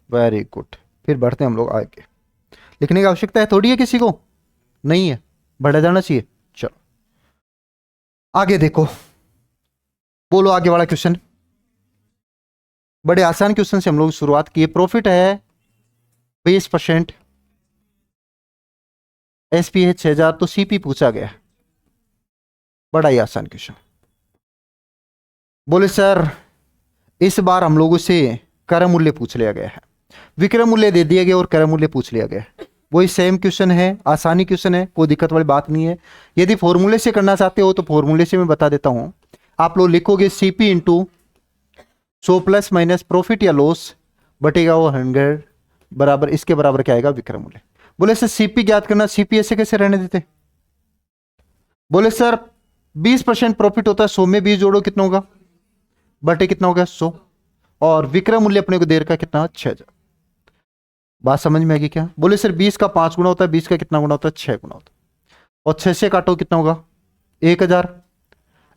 वेरी गुड। फिर बढ़ते हैं हम लोग आगे। लिखने की आवश्यकता है थोड़ी है किसी को, नहीं है, बढ़ा जाना चाहिए। चलो आगे देखो, बोलो आगे वाला क्वेश्चन। बड़े आसान क्वेश्चन से हम लोग शुरुआत की। प्रॉफिट है 20%, एसपी है 6000, तो सीपी पूछा गया। बड़ा ही आसान क्वेश्चन। बोले सर इस बार हम लोगों से क्रय मूल्य पूछ लिया गया है, विक्रय मूल्य दे दिया गया और क्रय मूल्य पूछ लिया गया। वही सेम क्वेश्चन है, आसानी क्वेश्चन है, कोई दिक्कत वाली बात नहीं है। यदि फॉर्मूले से करना चाहते हो तो फॉर्मूले से मैं बता देता हूं। आप लोग लिखोगे CP into 100 plus minus profit या लॉस बटेगा वो 100 बराबर इसके बराबर क्या आएगा, विक्रय मूल्य। बोले सर सीपी ज्ञात करना, सीपी ऐसे कैसे रहने देते। बोले सर 20% प्रॉफिट होता है, 100 में 20 जोड़ो कितना होगा, बटे कितना होगा 100, और विक्रय मूल्य अपने को देर का कितना 6000। बात समझ में आएगी क्या। बोले सर 20 का 5 गुना होता है, 20 का कितना गुना होता है 6 गुना होता है, और 6 से काटो कितना होगा 1000,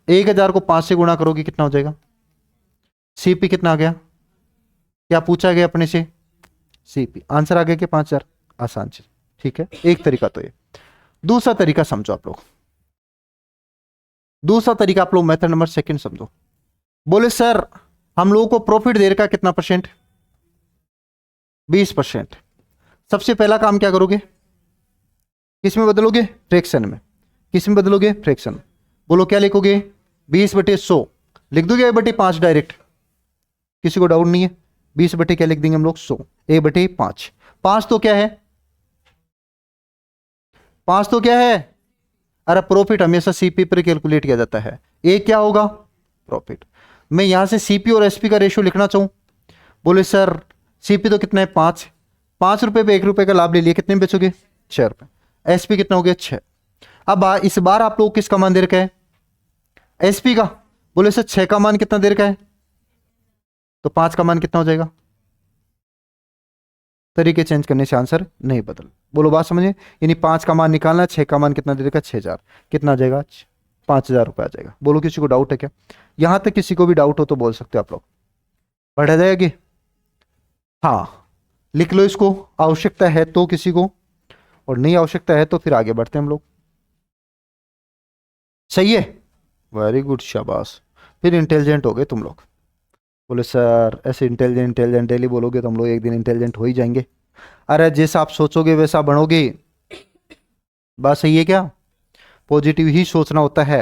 1000 को 5 से गुणा करोगे कितना हो जाएगा, सीपी कितना आ गया, क्या पूछा गया अपने से, सीपी। आंसर आ गया कि 5000। आसान चीज, ठीक है। एक तरीका तो ये, दूसरा तरीका समझो आप लोग, दूसरा तरीका आप लोग मेथड नंबर 2 समझो। बोले सर हम लोगों को प्रॉफिट दे रखा कितना परसेंट, 20%। सबसे पहला काम क्या करोगे, किस में बदलोगे, फ्रैक्शन में। किस में बदलोगे, फ्रैक्शन में। बोलो क्या लिखोगे, 20/100 लिख दोगे, A/5 डायरेक्ट, किसी को डाउट नहीं है। 20 क्या लिख देंगे हम लोग 100, A/5। 5 तो क्या है, 5 तो क्या है, अरे प्रॉफिट हमेशा सीपी पर कैलकुलेट किया जाता है। ए क्या होगा, प्रॉफिट। मैं यहां से सीपी और एसपी का रेशियो लिखना चाहूं, बोले सर सीपी तो कितना है 5 रुपए पे 1 रुपए का लाभ ले लिया, कितने में बेचोगे 6 रुपए। एसपी कितना हो गया 6। अब इस बार आप लोग किसका मान दे रखा है, एसपी का। बोले सर 6 का मान कितना दे रखा है, तो 5 का मान कितना हो जाएगा। तरीके चेंज करने से आंसर नहीं बदल। बोलो बात समझे, यानी 5 का मान निकालना, 6 का मान कितना दे देगा 6000, कितना आ जाएगा 5000 रुपए आ जाएगा। बोलो किसी को डाउट है क्या, यहां तक किसी को भी डाउट हो तो बोल सकते हो आप लोग, बढ़ा जाएगी। हाँ लिख लो इसको, आवश्यकता है तो किसी को, और नहीं आवश्यकता है तो फिर आगे बढ़ते हैं हम लोग। सही है, वेरी गुड, शाबाश। फिर इंटेलिजेंट हो गए तुम लोग। बोले सर ऐसे इंटेलिजेंट इंटेलिजेंट डेली बोलोगे तो हम लोग एक दिन इंटेलिजेंट हो ही जाएंगे। अरे जैसा आप सोचोगे वैसा बनोगे, बात सही है क्या। पॉजिटिव ही सोचना होता है,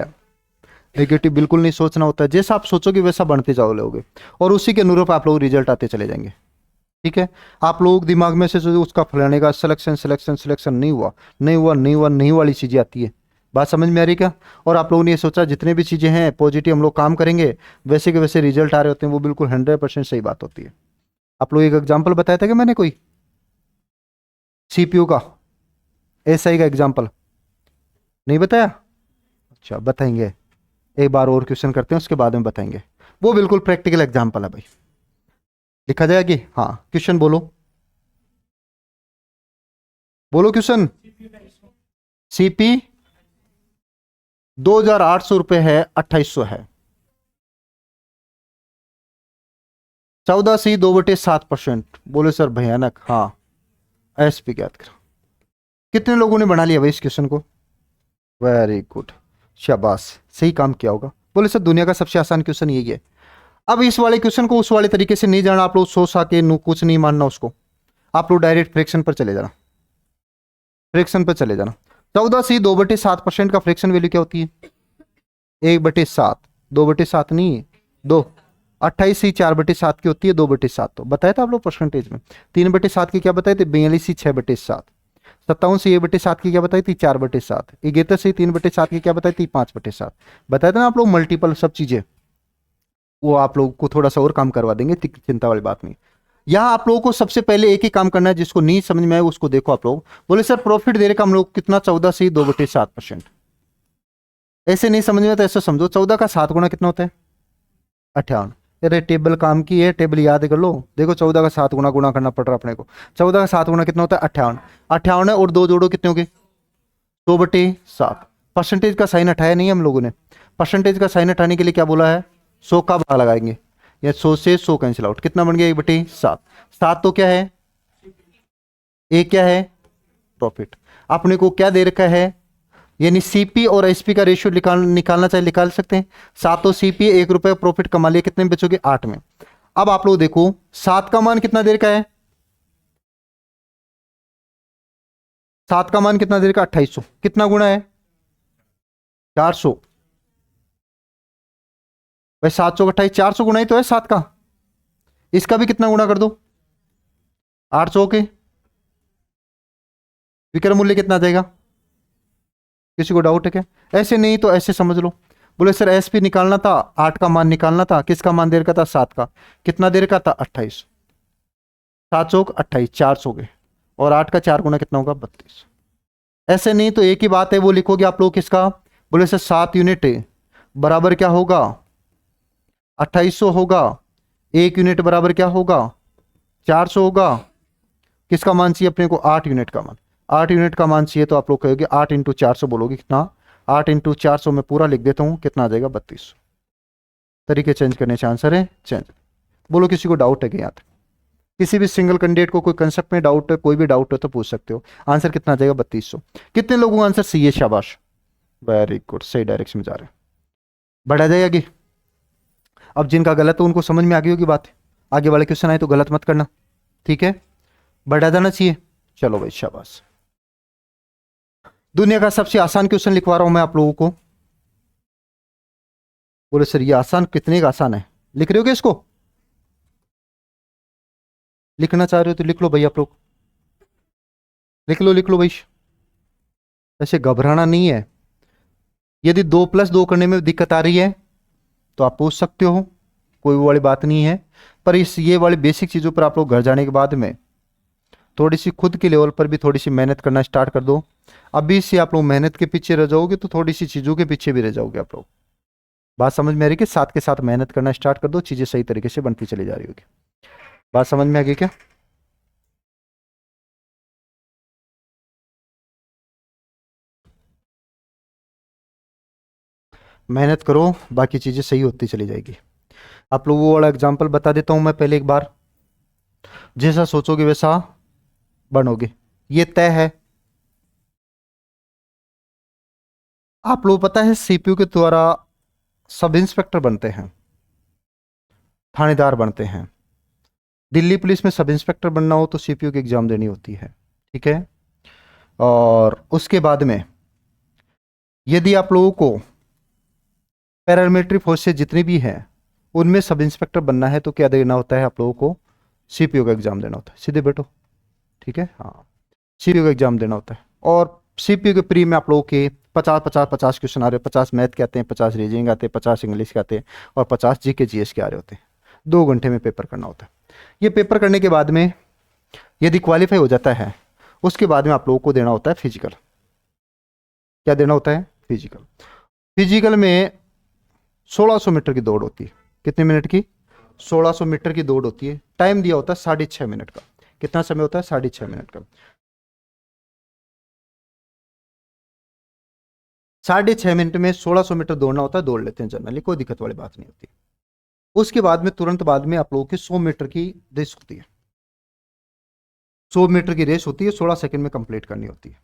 नेगेटिव बिल्कुल नहीं सोचना होता है। जैसा आप सोचोगे वैसा बनते जाओ लोगे, और उसी के अनुरूप आप लोग रिजल्ट आते चले जाएंगे। ठीक है, आप लोग दिमाग में से उसका फलाने का सिलेक्शन सिलेक्शन सिलेक्शन नहीं हुआ नहीं हुआ नहीं हुआ नहीं वाली चीजें आती है। बात समझ में आ रही क्या। और आप लोगों ने ये सोचा जितने भी चीजें हैं पॉजिटिव हम लोग काम करेंगे, वैसे के वैसे रिजल्ट आ रहे होते हैं, वो बिल्कुल 100% सही बात होती है। आप लोग एक एग्जाम्पल बताया था कि मैंने कोई सीपीयू का एसआई का एग्जाम्पल नहीं बताया, अच्छा बताएंगे एक बार और क्वेश्चन करते हैं उसके बाद में बताएंगे। वो बिल्कुल प्रैक्टिकल एग्जाम्पल है भाई, लिखा जाएगा कि हाँ। क्वेश्चन बोलो, बोलो क्वेश्चन। सीपी 2800 रुपए है, 2800 है। 14 2/7%। बोले सर भयानक, हाँ एसपी ज्ञात करो। कितने लोगों ने बना लिया भाई इस क्वेश्चन को, वेरी गुड, शाबाश, सही काम किया होगा। बोले सर दुनिया का सबसे आसान क्वेश्चन यही है। अब इस वाले क्वेश्चन को उस वाले तरीके से नहीं जाना, आप लोग सोच सके कुछ नहीं मानना उसको, आप लोग डायरेक्ट फ्रैक्शन पर चले जाना, फ्रैक्शन पर चले जाना। 14 2/7% का फ्रैक्शन वैल्यू क्या होती है, 1/7, 2/7 नहीं 2। 28 4/7 की होती है 2/7, तो बताया था आप लोग परसेंटेज में। 3/7 की क्या बताए थे, 42 6/7। 57 से a/7 की क्या बताई थी 4/7, 71 से 3/7 की क्या बताई थी 5/7। बताए थे ना आप लोग मल्टीपल सब चीजें, वो आप लोगों को थोड़ा सा और काम करवा देंगे, चिंता वाली बात नहीं। यहाँ आप लोगों को सबसे पहले एक ही काम करना है, जिसको नहीं समझ में आए उसको देखो। आप लोग बोले सर प्रॉफिट दे रहे का हम लोग कितना 14 से 2/7%। ऐसे नहीं समझ में तो ऐसे समझो 14 का 7 गुना कितना होता है 58। अरे टेबल काम की है, टेबल याद कर लो। देखो 14 का 7 गुना गुना करना पड़ रहा अपने को। 14 का 7 गुना कितना होता है 58। 58 है और दो जोड़ो कितने हो गए 2/7। परसेंटेज का साइन हटाया नहीं हम लोगों ने। परसेंटेज का साइन हटाने के लिए क्या बोला है 100 का भाग लगाएंगे, या 100 से 100 कैंसिल आउट, कितना बन गया 1/7। 7 तो क्या है एक क्या है प्रॉफिट। अपने को क्या दे रखा है, यानी सीपी और एसपी का रेशियो निकालना चाहिए, निकाल सकते हैं। 7 तो सीपी 1 रुपए प्रॉफिट कमा लिया, कितने में बचोगे 8 में। अब आप लोग देखो 7 का मान कितना देर का है, 7 का मान कितना देर का 2800, कितना गुना है 400। भाई 728 400 गुना ही तो है 7 का, इसका भी कितना गुना कर दो 800 के, विक्रय मूल्य कितना आ जाएगा। किसी को डाउट है क्या, ऐसे नहीं तो ऐसे समझ लो। बोले सर एसपी निकालना था, 8 का मान निकालना था, किसका मान देर का था 7 का, कितना देर का था 28। 7 चौक 28 400 के, और 8 का 4 गुना कितना होगा 32। ऐसे नहीं तो एक ही बात है वो लिखोगे आप लोग किसका। बोले सर 7 यूनिट बराबर क्या होगा 2800 होगा, 1 यूनिट बराबर क्या होगा 400 होगा। किसका मान चाहिए अपने को 8 यूनिट का मान, 8 यूनिट का मान चाहिए तो आप लोग कहोगे 8 इंटू 400 बोलोगे कितना, 8 इंटू 400 में पूरा लिख देता हूं कितना आ जाएगा 32। तरीके चेंज करने से आंसर है चेंज। बोलो किसी को डाउट है कि यहाँ तक किसी भी सिंगल कैंडिडेट को कोई कंसेप्ट में डाउट है, कोई भी डाउट है तो पूछ सकते हो। आंसर कितना आ जाएगा 3200। कितने लोगों का आंसर सही है, शाबाश वेरी गुड, सही डायरेक्शन में जा रहे हैं। बढ़ा जाए आगे। अब जिनका गलत है उनको समझ में आ गई होगी बात, आगे वाले क्वेश्चन आए तो गलत मत करना, ठीक है बढ़ा जाना चाहिए। चलो भाई शाबाश। दुनिया का सबसे आसान क्वेश्चन लिखवा रहा हूं मैं आप लोगों को। बोले सर ये आसान, कितने का आसान है, लिख रहे हो क्या इसको, लिखना चाह रहे हो तो लिख लो भाई आप लोग, लिख लो भाई। ऐसे घबराना नहीं है। यदि 2+2 करने में दिक्कत आ रही है तो आप पूछ सकते हो, कोई वो वाली बात नहीं है। पर इस ये वाली बेसिक चीजों पर आप लोग घर जाने के बाद में थोड़ी सी खुद के लेवल पर भी थोड़ी सी मेहनत करना स्टार्ट कर दो। अभी से आप लोग मेहनत के पीछे रह जाओगे तो थोड़ी सी चीजों के पीछे भी रह जाओगे आप लोग। बात समझ में आ रही है कि साथ के साथ मेहनत करना स्टार्ट कर दो, चीजें सही तरीके से बनती चली जा रही होगी। बात समझ में आ गई क्या। मेहनत करो, बाकी चीजें सही होती चली जाएगी। आप लोगों वाला एग्जाम्पल बता देता हूं मैं पहले एक बार, जैसा सोचोगे वैसा बनोगे, ये तय है। आप लोग पता है सीपीयू के द्वारा सब इंस्पेक्टर बनते हैं, थानेदार बनते हैं। दिल्ली पुलिस में सब इंस्पेक्टर बनना हो तो सीपीयू की एग्जाम देनी होती है, ठीक है। और उसके बाद में यदि आप लोगों को पैरामिलिट्री फोर्स से जितनी भी हैं उनमें सब इंस्पेक्टर बनना है तो क्या देना होता है आप लोगों को, सीपीयू का एग्जाम देना होता है। सीधे बैठो, ठीक है हाँ, सीपीयू का एग्जाम देना होता है। और सीपीयू के प्री में आप लोगों के 50 क्वेश्चन आ रहे हैं, 50 मैथ के आते हैं, 50 रीजनिंग आते हैं, 50 इंग्लिश के आते हैं, और 50 जीके जीएस के आ रहे होते हैं। 2 घंटे में पेपर करना होता है। ये पेपर करने के बाद में यदि क्वालिफाई हो जाता है उसके बाद में आप लोगों को देना होता है फिजिकल। क्या देना होता है फिजिकल। फिजिकल में 1600 मीटर की दौड़ होती है। कितने मिनट की 1600 मीटर की दौड़ होती है। टाइम दिया होता है 6.5 मिनट का। कितना समय होता है 6.5 मिनट का। 6.5 मिनट में 1600 मीटर दौड़ना होता है, दौड़ लेते हैं जनरली, कोई दिक्कत वाली बात नहीं होती। उसके बाद में तुरंत बाद में आप लोगों की 100 मीटर की रेस होती है। 100 मीटर की रेस होती है, 16 सेकंड में कंप्लीट करनी होती है।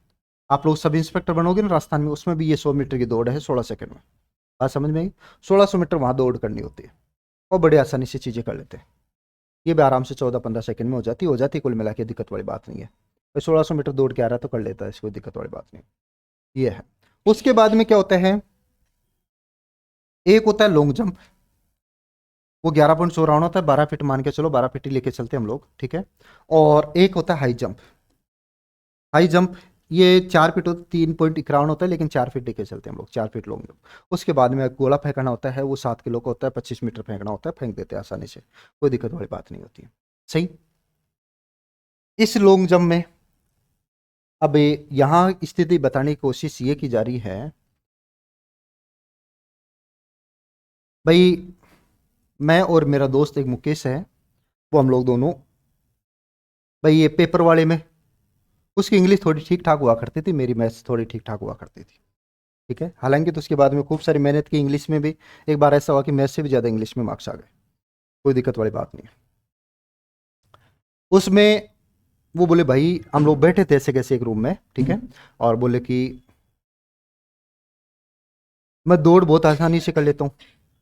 आप लोग सब इंस्पेक्टर बनोगे ना राजस्थान में, उसमें भी ये 100 मीटर की दौड़ है 16 सेकंड में। बात समझ में आई। 1600 मीटर वहां दौड़ करनी होती है और बड़े आसानी से चीजें कर लेते हैं। ये भी आराम से 14-15 सेकंड में हो जाती है कुल मिला के, दिक्कत वाली बात नहीं है। 1600 मीटर दौड़ के आ रहा है तो कर लेता है, इसको दिक्कत वाली बात नहीं। ये है। उसके बाद में क्या होता है, एक होता है लॉन्ग जंप, वो 11.54 होता है, 12 फीट मान के चलो, 12 फीट ही लेके चलते हम लोग, ठीक है। और एक होता है हाई जंप। हाई जंप ये 4 फीट 3.51 होता है, लेकिन 4 फीट लेके चलते हैं हम लोग, 4 फीट लॉन्ग जंप। उसके बाद में गोला फेंकना होता है, वो 7 किलो का होता है, 25 मीटर फेंकना होता है, फेंक देते हैं आसानी से, कोई दिक्कत वाली बात नहीं होती है। सही। इस लॉन्ग जंप में अब यहाँ स्थिति बताने की कोशिश ये की जा रही है भाई, मैं और मेरा दोस्त एक मुकेश है, वो हम लोग दोनों भाई ये पेपर वाले में, उसकी इंग्लिश थोड़ी ठीक ठाक हुआ करती थी, मेरी मैथ्स थोड़ी ठीक ठाक हुआ करती थी। ठीक है, हालांकि तो उसके बाद में खूब सारी मेहनत की इंग्लिश में भी, एक बार ऐसा हुआ कि मैथ्स से भी ज़्यादा इंग्लिश में मार्क्स आ गए, कोई दिक्कत वाली बात नहीं है उसमें। वो बोले भाई, हम लोग बैठे थे ऐसे कैसे एक रूम में, ठीक है, और बोले कि मैं दौड़ बहुत आसानी से कर लेता हूँ।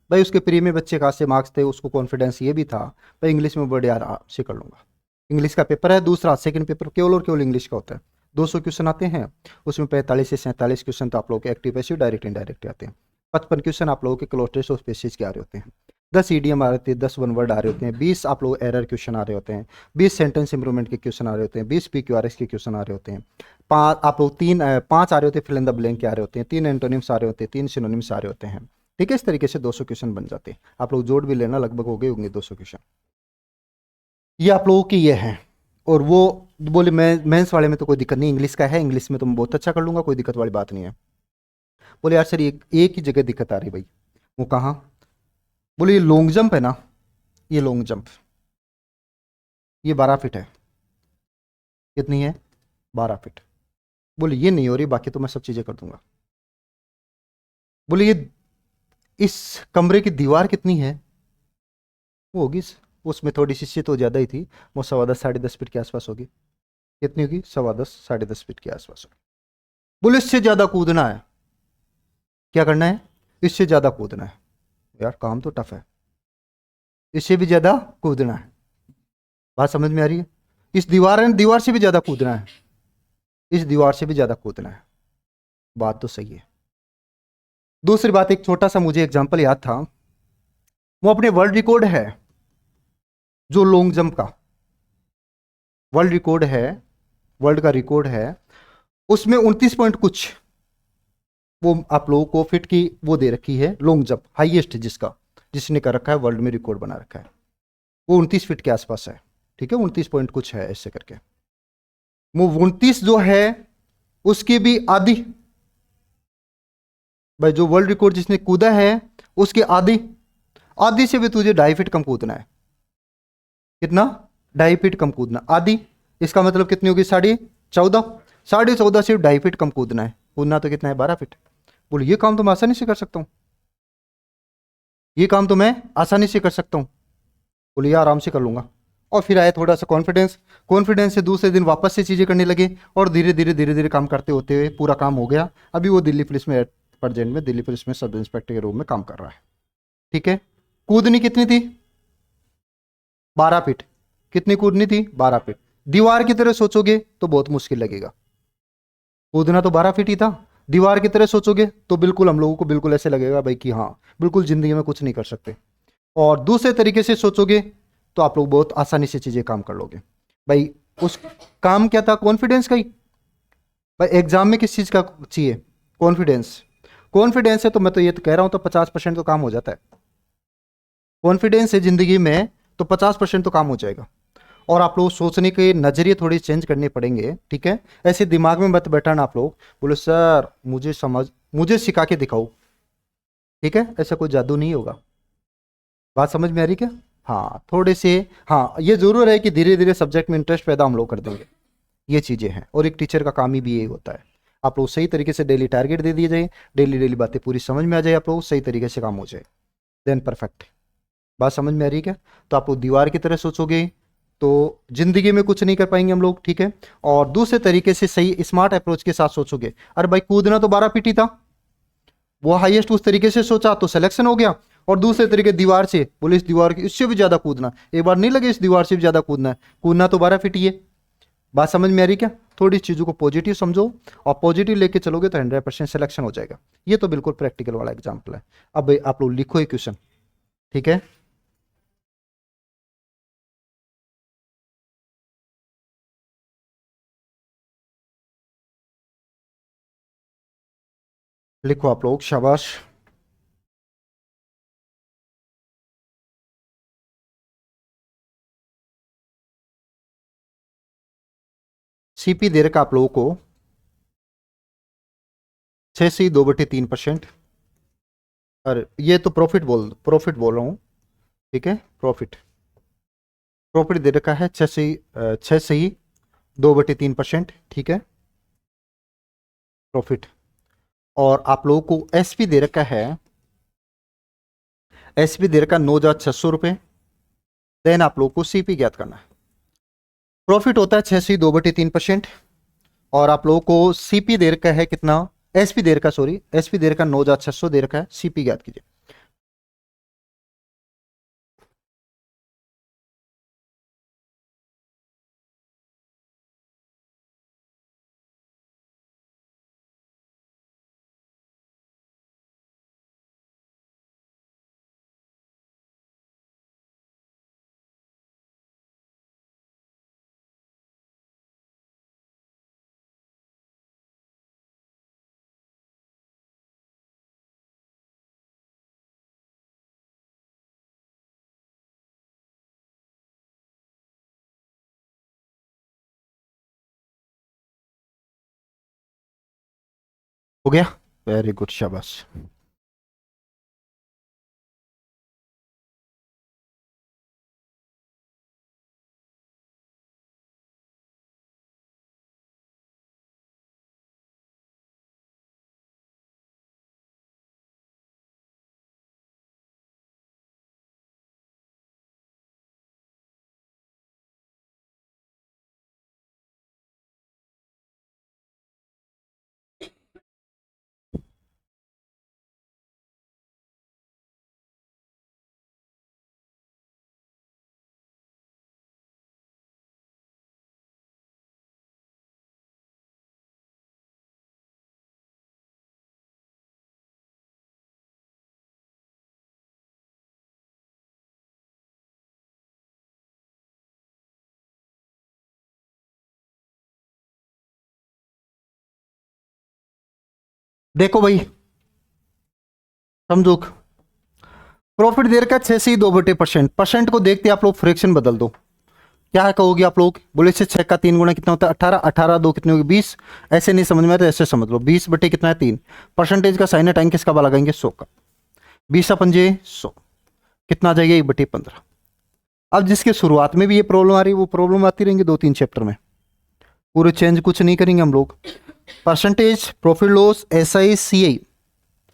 भाई उसके प्री में बच्चे खासे मार्क्स थे, उसको कॉन्फिडेंस ये भी था भाई इंग्लिश में बड़े आराम से कर लूंगा। इंग्लिश का पेपर है दूसरा, सेकंड पेपर केवल और केवल इंग्लिश का होता है। 200 क्वेश्चन आते हैं, उसमें 45 से 47 क्वेश्चन तो आप लोगों के एक्टिव पैसिव डायरेक्ट इनडायरेक्ट आते हैं। 55 क्वेश्चन आप लोगों के क्लोज और स्पेसिस के आ रहे होते हैं। 10 ईडीएम आ रहे थे, 10 वन वर्ड आ रहे होते हैं, 20 आप लोग एरर क्वेश्चन आ रहे होते हैं, 20 सेंटेंस इंप्रूवमेंट के क्वेश्चन आ रहे होते हैं, 20 PQRS के क्वेश्चन आ रहे होते हैं, 5 आप लोग 5 आ रहे होते हैं फिल इन द ब्लैंक के आ रहे होते हैं, 3 एंटोनिम्स आ रहे होते हैं, 3 सिनोनिम्स आ रहे होते हैं। ठीक है, इस तरीके से 200 क्वेश्चन बन जाते हैं। आप लोग जोड़ भी लेना, लगभग हो गए होंगे 200 क्वेश्चन। ये आप लोगों की ये है। और वो बोले मैं मेंस वाले में तो कोई दिक्कत नहीं, इंग्लिश का है, इंग्लिश में तो मैं बहुत अच्छा कर लूंगा, कोई दिक्कत वाली बात नहीं है। बोले यार सर एक ही जगह दिक्कत आ रही भाई। वो कहाँ? बोले ये लॉन्ग जंप है ना, ये लॉन्ग जंप, ये 12 फीट है। कितनी है? 12 फीट। बोले ये नहीं हो रही, बाकी तो मैं सब चीज़ें कर दूंगा। बोले ये इस कमरे की दीवार कितनी है? वो होगी उसमें थोड़ी सी सी तो ज़्यादा ही थी, वो 10.25 10.5 फीट के आसपास होगी। कितनी होगी? 10.25 10.5 फीट के आसपास होगी। बोले इससे ज़्यादा कूदना है। क्या करना है? इससे ज़्यादा कूदना है। यार काम तो टफ है, इससे भी ज़्यादा कूदना है। बात समझ में आ रही है? इस दीवार से भी ज़्यादा कूदना है, इस दीवार से भी ज़्यादा कूदना है। बात तो सही है। दूसरी बात, एक छोटा सा मुझे एग्जांपल याद था, वो अपने वर्ल्ड रिकॉर्ड है जो लॉन्ग जंप का वर्ल्ड रिकॉर्ड है, वर्ल्ड का रिकॉर्ड है, उसमें 29 पॉइंट कुछ, वो आप लोगों को फिट की वो दे रखी है लॉन्ग जंप हाईएस्ट, जिसने कर रखा है वर्ल्ड में रिकॉर्ड बना रखा है, वो 29 फीट के आसपास है। ठीक है, 29 पॉइंट कुछ है ऐसे करके। वो 29 जो है उसकी भी आधी, भाई जो वर्ल्ड रिकॉर्ड जिसने कूदा है उसकी आधी, आधी से भी तुझे 2.5 फीट कम कूदना है। कितना? 2.5 फीट कम कूदना, आधी। इसका मतलब कितनी होगी? 14.5। 14.5 सिर्फ 2.5 फीट कम कूदना है, कूदना तो कितना है? 12 फीट। बोले ये काम तो मैं आसानी से कर सकता हूँ, ये काम तो मैं आसानी से कर सकता हूँ। बोले ये आराम से कर लूंगा। और फिर आया थोड़ा सा कॉन्फिडेंस, कॉन्फिडेंस से दूसरे दिन वापस से चीज़ें करने लगे, और धीरे धीरे काम करते होते हुए पूरा काम हो गया। अभी वो दिल्ली पुलिस में, प्रेजेंट में दिल्ली पुलिस में सब इंस्पेक्टर के रूप में काम कर रहा है। ठीक है। कूदनी कितनी थी? 12 फीट। कितनी कूदनी थी? 12 फीट। दीवार की तरह सोचोगे तो बहुत मुश्किल लगेगा, कूदना तो 12 फीट ही था। दीवार की तरह सोचोगे तो बिल्कुल हम लोगों को बिल्कुल ऐसे लगेगा भाई कि हाँ बिल्कुल जिंदगी में कुछ नहीं कर सकते। और दूसरे तरीके से सोचोगे तो आप लोग बहुत आसानी से चीजें काम कर लोगे। भाई उस काम क्या था? कॉन्फिडेंस का ही। भाई एग्जाम में किस चीज का चाहिए? कॉन्फिडेंस। कॉन्फिडेंस है तो मैं तो ये तो कह रहा हूं तो 50% तो काम हो जाता है। कॉन्फिडेंस है जिंदगी में तो 50% तो काम हो जाएगा। और आप लोग सोचने के नजरिए थोड़ी चेंज करने पड़ेंगे। ठीक है, ऐसे दिमाग में मत बैठाना आप लोग, बोले सर मुझे सिखा के दिखाओ। ठीक है, ऐसा कोई जादू नहीं होगा। बात समझ में आ रही क्या? हाँ थोड़े से, हाँ ये जरूर है कि धीरे धीरे सब्जेक्ट में इंटरेस्ट पैदा हम लोग कर देंगे, ये चीजें हैं। और एक टीचर का काम ही भी यही होता है, आप लोग सही तरीके से डेली टारगेट दे दिए जाए, डेली डेली बातें पूरी समझ में आ जाए, आप लोग सही तरीके से काम हो जाए, देन परफेक्ट। बात समझ में आ रही है क्या? तो आप लोग दीवार की तरह सोचोगे तो जिंदगी में कुछ नहीं कर पाएंगे हम लोग। ठीक है, और दूसरे तरीके से सही स्मार्ट अप्रोच के साथ सोचोगे, अरे भाई कूदना तो 12 फीट ही था, वो हाईएस्ट उस तरीके से सोचा तो सिलेक्शन हो गया। और दूसरे तरीके दीवार से बोले इस दीवार की इससे भी ज्यादा कूदना, एक बार नहीं लगे इस दीवार से भी ज्यादा कूदना है, कूदना तो 12 फीट ही है। बात समझ में आ रही क्या? थोड़ी चीजों को पॉजिटिव समझो, और पॉजिटिव लेके चलोगे तो 100% सिलेक्शन हो जाएगा। ये तो बिल्कुल प्रैक्टिकल वाला एग्जाम्पल है। अब आप लोग लिखो एक क्वेश्चन। ठीक है। लिखो आप लोग, शाबाश। सीपी दे रखा आप लोगों को 6 से 2/3%। और ये तो प्रॉफिट बोल रहा हूँ, ठीक है। प्रॉफिट प्रॉफिट दे रखा है 6 से 2/3%, ठीक है, प्रॉफिट। और आप लोगों को एसपी दे रखा है, एसपी दे रखा 9,600 रुपये। देन आप लोगों को सीपी ज्ञात करना है। प्रॉफिट होता है 6 से 2/3%। और आप लोगों को सीपी दे रखा है कितना, एसपी दे रखा, सॉरी, एसपी दे रखा 9,600 दे रखा है, सीपी ज्ञात कीजिए। हो गया, वेरी गुड, शाबाश। देखो भाई, समझो, प्रॉफिट दे रखा है 6 से 2/3%। परसेंट को देखते आप लोग फ्रैक्शन बदल दो। क्या कहोगे आप लोग, बोले से 6 का 3 गुना कितना होता है, 18। 18 दो कितने होगी, 20। ऐसे नहीं समझ में आता, ऐसे समझ लो, 20 बटे कितना है, 3। परसेंटेज का साइन है, टाइम किसका बा लगाएंगे, 100 का। 20 100 कितना आ जाएगा, 1/15। अब जिसके शुरुआत में भी ये प्रॉब्लम आ रही है, वो प्रॉब्लम आती रहेंगी 2-3 चैप्टर में, पूरे चेंज कुछ नहीं करेंगे हम लोग। Percentage, profit loss, SI, CI,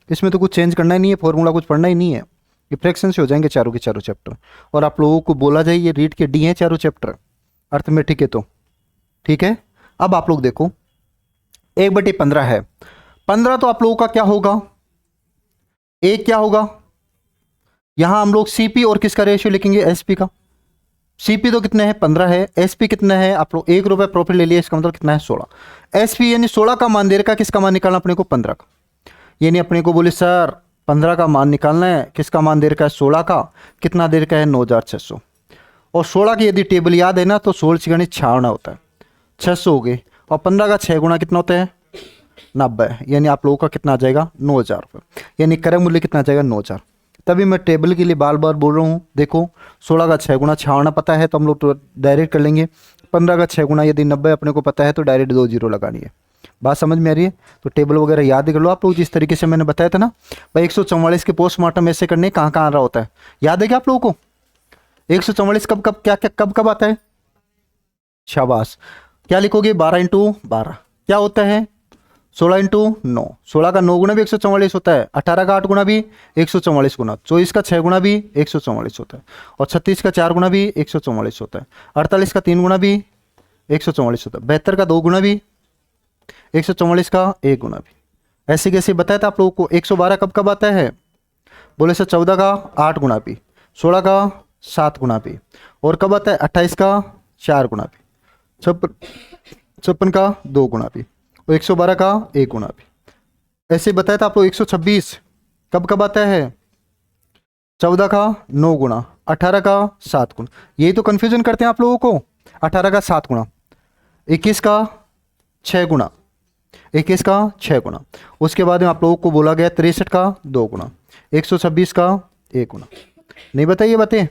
इसमें तो कुछ चेंज करना ही नहीं है, फॉर्मूला कुछ पढ़ना ही नहीं है, ये फ्रैक्शन से हो जाएंगे चारों के चारों चैप्टर। और आप लोगों को बोला जाए ये रीड के डी हैं चारों चैप्टर, अर्थमेटिक है तो, ठीक है। अब आप लोग देखो, 1/15 है, 15 तो आप लोगों का क्या होगा, एक क्या होगा, यहां हम लोग सीपी और किसका रेशियो लिखेंगे, एसपी का। सीपी तो कितने हैं, 15 है। एसपी कितना है, आप लोग 1 रुपये प्रॉफिट ले लिया, इसका मतलब कितना है, 16। एसपी यानी 16 का मान दे रखा, किसका मान निकालना अपने को, 15 का। यानी अपने को बोले सर 15 का मान निकालना है, किसका मान दे रखा है, 16 का। कितना दे रखा है, 9,600। और 16 की यदि टेबल याद है ना, तो 16 छियानी 56 होता है, 600 हो गए। और 15 का 6 गुना कितना होता है, 90। यानी आप लोगों का कितना आ जाएगा, 9,000 रुपये। यानी क्रय मूल्य कितना आ जाएगा, 9,000। तभी मैं टेबल के लिए बार बार बोल रहा हूँ। देखो 16 का 6 गुना 56 पता है, तो हम लोग तो डायरेक्ट कर लेंगे। 15 का 6 गुना यदि 90 अपने को पता है, तो डायरेक्ट 2 जीरो लगानी है। बात समझ में आ रही है, तो टेबल वगैरह याद कर लो आप लोग, जिस तरीके से मैंने बताया था ना भाई। 144 के पोस्टमार्टम ऐसे करने, कहाँ कहाँ आ रहा होता है, याद है क्या आप लोगों को। 144 कब कब क्या क्या कब कब आता है, शाबाश। क्या लिखोगे, 12 × 12 क्या होता है, 16 × 9। 16 का 9 गुना भी 144 होता है। 18 का 8 गुना भी 144 गुना। 24 का 6 गुना भी 144 होता है। और 36 का 4 गुना भी 144 होता है। 48 का 3 गुना भी 144 होता है। 72 का 2 गुना भी 144 का 1 गुना भी। ऐसे कैसे बताया था आप लोगों को। 112 कब कब आता है, बोले सर 14 का 8 गुना भी, 16 का 7 गुना भी। और कब आता है, 28 का 4 गुना भी, 56 का 2 गुना भी, और 112 का 1 गुना भी। ऐसे बताया था आप लोग। 126 कब कब आता है, 14 का 9 गुना, 18 का 7 गुना। यही तो कंफ्यूजन करते हैं आप लोगों को। 18 का 7 गुना, 21 का 6 गुना, 21 का 6 गुना। उसके बाद में आप लोगों को बोला गया 63 का 2 गुना, 126 का 1 गुना। नहीं बताइए बातें।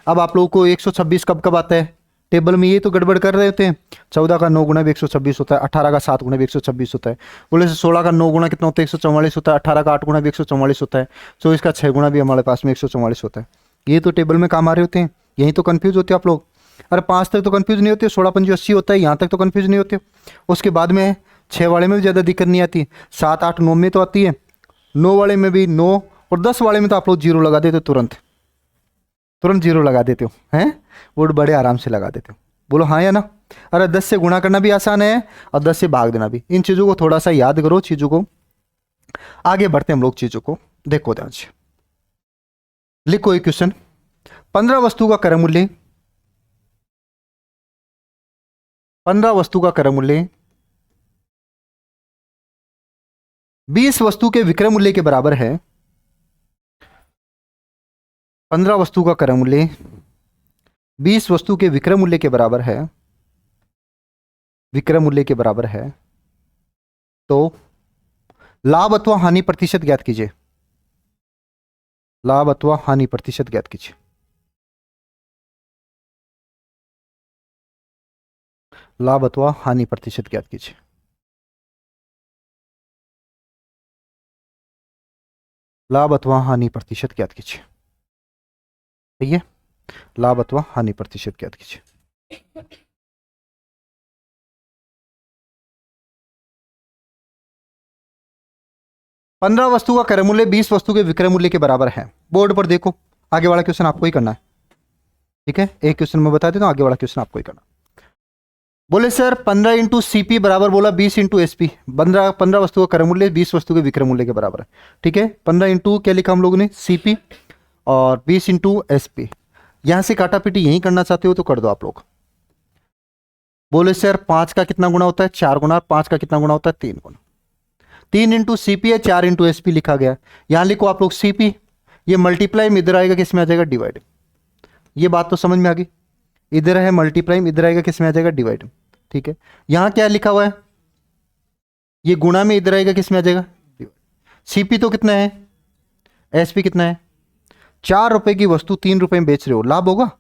अब आप लोगों को 126 कब कब आता है टेबल में, ये तो गड़बड़ कर रहे होते हैं। 14 का 9 गुना भी 126 होता है, 18 का 7 गुना भी 126 होता है। बोले 16 का 9 गुना कितना होता है 144 होता है, 18 का 8 गुना भी 144 होता है, 24 का 6 गुना भी हमारे पास में 144 होता है। ये तो टेबल में काम आ रहे होते हैं, यहीं तो कन्फ्यूज होते हैं आप लोग। अरे 5 तक तो कन्फ्यूज नहीं होते, 16 पंजे 80 होता है, यहाँ तक तो कन्फ्यूज नहीं होते। उसके बाद में 6 वाले में भी ज़्यादा दिक्कत नहीं आती, 7 8 9 में तो आती है, 9 वाले में भी 9, और 10 वाले में तो आप लोग जीरो लगा देते हो, तुरंत तुरंत जीरो लगा देते हो हैं, वो बड़े आराम से लगा देते हो। बोलो हाँ या ना। अरे 10 से गुणा करना भी आसान है और 10 से भाग देना भी। इन चीज़ों को थोड़ा सा याद करो, चीज़ों को आगे बढ़ते हम लोग, चीज़ों को देखो ध्यान से। लिखो एक क्वेश्चन, 15 वस्तु का क्रय मूल्य, 15 वस्तु का क्रय मूल्य 20 वस्तु के विक्रय मूल्य के बराबर है। 15 वस्तु का क्रय मूल्य 20 वस्तु के विक्रय मूल्य के बराबर है, विक्रय मूल्य के बराबर है। तो लाभ अथवा हानि प्रतिशत ज्ञात कीजिए, लाभ अथवा हानि प्रतिशत ज्ञात कीजिए। लाभ अथवा हानि प्रतिशत ज्ञात कीजिए। लाभ अथवा हानि प्रतिशत ज्ञात कीजिए। सही है, लाभ अथवा हानि प्रतिशत ज्ञात कीजिए। 15 वस्तु का क्रय मूल्य 20 वस्तु के विक्रय मूल्य के बराबर है। बोर्ड पर देखो, आगे वाला क्वेश्चन आपको ही करना है, ठीक है। एक क्वेश्चन मैं बता देता हूं, आगे वाला क्वेश्चन आपको ही करना। बोले सर 15 इंटू सीपी बराबर, बोला 20 इंटू एसपी। 15 वस्तु का क्रय मूल्य 20 वस्तु के विक्रय मूल्य के बराबर है, ठीक है। 15 इंटू क्या लिखा हम लोगों ने, सीपी, और 20 इंटू एसपी। यहां से काटा पीटी यही करना चाहते हो तो कर दो आप लोग। बोले सर 5 का कितना गुना होता है, 4 गुना। 5 का कितना गुना होता है, 3 गुना। 3 इंटू सीपी है, 4 इंटू एसपी लिखा गया। यहां लिखो आप लोग सीपी, ये मल्टीप्लाई में इधर आएगा, किस में आ जाएगा, डिवाइड। ये बात तो समझ में आ गई। इधर है मल्टीप्लाई, इधर आएगा, किस में आ जाएगा, डिवाइड, ठीक है। यहां क्या लिखा हुआ है, ये गुणा में इधर आएगा, किस में आ जाएगा, डिवाइड। सीपी तो कितना है, एसपी कितना है। 4 रुपए की वस्तु 3 रुपए में बेच रहे हो, लाभ होगा,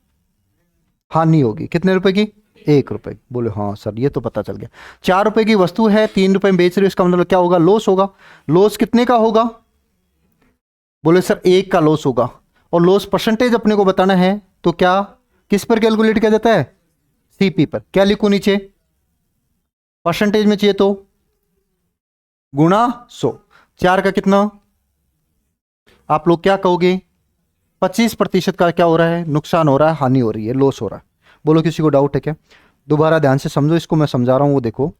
हानि होगी। कितने रुपए की, 1 रुपए। बोले हाँ सर ये तो पता चल गया। 4 रुपए की वस्तु है, 3 रुपए में बेच रहे हो, इसका मतलब क्या होगा, लॉस होगा। लॉस कितने का होगा, बोले सर 1 का लॉस होगा। और लॉस परसेंटेज अपने को बताना है, तो क्या किस पर कैलकुलेट किया जाता है, सीपी पर। क्या लिखो नीचे, परसेंटेज में चाहिए तो गुणा 100। 4 का कितना, आप लोग क्या कहोगे, 25% का क्या हो रहा है, नुकसान हो रहा है, हानि हो रही है, लॉस हो रहा है। बोलो किसी को डाउट है क्या, दोबारा ध्यान से समझो इसको, मैं समझा रहा हूं वो देखो।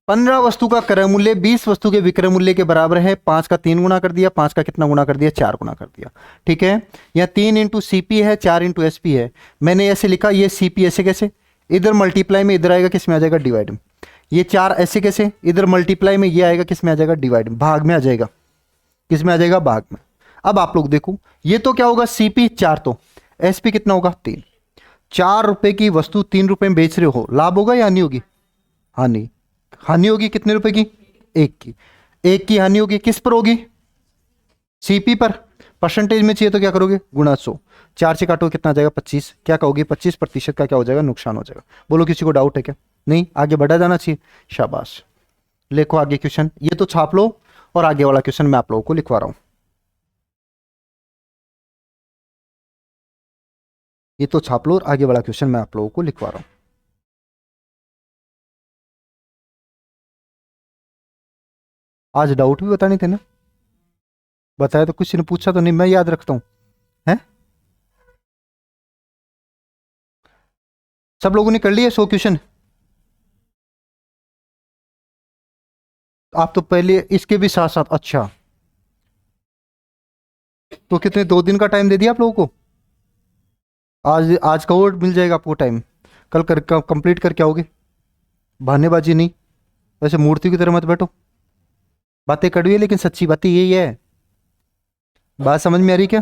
15 वस्तु का क्रय मूल्य 20 वस्तु के विक्रय मूल्य के बराबर है। 5 का 3 गुना कर दिया, 5 का कितना गुना कर दिया, 4 गुना कर दिया, ठीक है। यह 3 इंटू सीपी है, 4 इंटू एसपी है। मैंने ऐसे लिखा, ये सीपी ऐसे कैसे, इधर मल्टीप्लाई में इधर आएगा, किस में आ जाएगा, डिवाइड में। ये 4 ऐसे कैसे, इधर मल्टीप्लाई में ये आएगा, किस में आ जाएगा, डिवाइड में, भाग में आ जाएगा, किस में आ जाएगा, भाग में। अब आप लोग देखो, ये तो क्या होगा, सीपी 4, तो एसपी कितना होगा, 3। 4 रुपए की वस्तु 3 रुपए में बेच रहे हो, लाभ होगा या हानि होगी, हानि। हानि होगी कितने रुपए की, 1 की। 1 की हानि होगी, किस पर होगी, सीपी पर। परसेंटेज में चाहिए तो क्या करोगे, गुणा 100। 4 से काटो कितना आ जाएगा, 25। क्या कहोगे, 25% का क्या हो जाएगा, नुकसान हो जाएगा। बोलो किसी को डाउट है क्या, नहीं, आगे बढ़ा जाना चाहिए, शाबाश। लिखो आगे क्वेश्चन, ये तो छाप लो, और आगे वाला क्वेश्चन मैं आप लोगों को लिखवा रहा हूं। ये तो छाप लो, और आगे वाला क्वेश्चन मैं आप लोगों को लिखवा रहा हूं। आज डाउट भी बताने थे ना, बताया तो किसी ने पूछा तो नहीं, मैं याद रखता हूं, है। सब लोगों ने कर लिया 100 क्वेश्चन। आप तो पहले इसके भी साथ साथ, अच्छा तो कितने, 2 दिन का टाइम दे दिया आप लोगों को। आज आज का और मिल जाएगा आपको टाइम, कल कर कंप्लीट करके आओगे। बहानेबाजी नहीं, वैसे मूर्ति की तरह मत बैठो। बातें कड़वी है लेकिन सच्ची बातें यही है। बात समझ में आ रही क्या,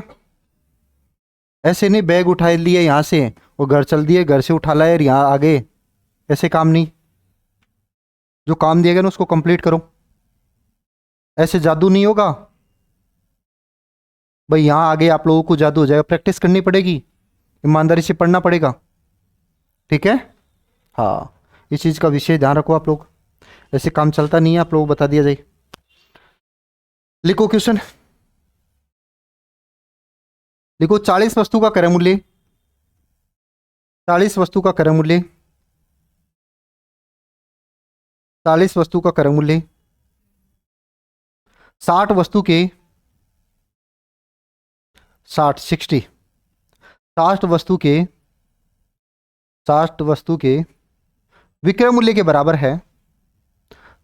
ऐसे नहीं बैग उठा लिए यहाँ से और घर चल दिए, घर से उठा लाए यहाँ आ गए, ऐसे काम नहीं। जो काम दिया गया ना उसको कंप्लीट करो। ऐसे जादू नहीं होगा भाई, यहां आगे आप लोगों को जादू हो जाएगा, प्रैक्टिस करनी पड़ेगी, ईमानदारी से पढ़ना पड़ेगा, ठीक है। हाँ, इस चीज का विषय ध्यान रखो आप लोग, ऐसे काम चलता नहीं है, आप लोगों को बता दिया जाए। लिखो क्वेश्चन, लिखो 40 वस्तु का क्रय मूल्य, 40 वस्तु का क्रय मूल्य, 40 वस्तु का क्रय मूल्य 60 वस्तु के 60 वस्तु के 60 वस्तु के विक्रय मूल्य के बराबर है।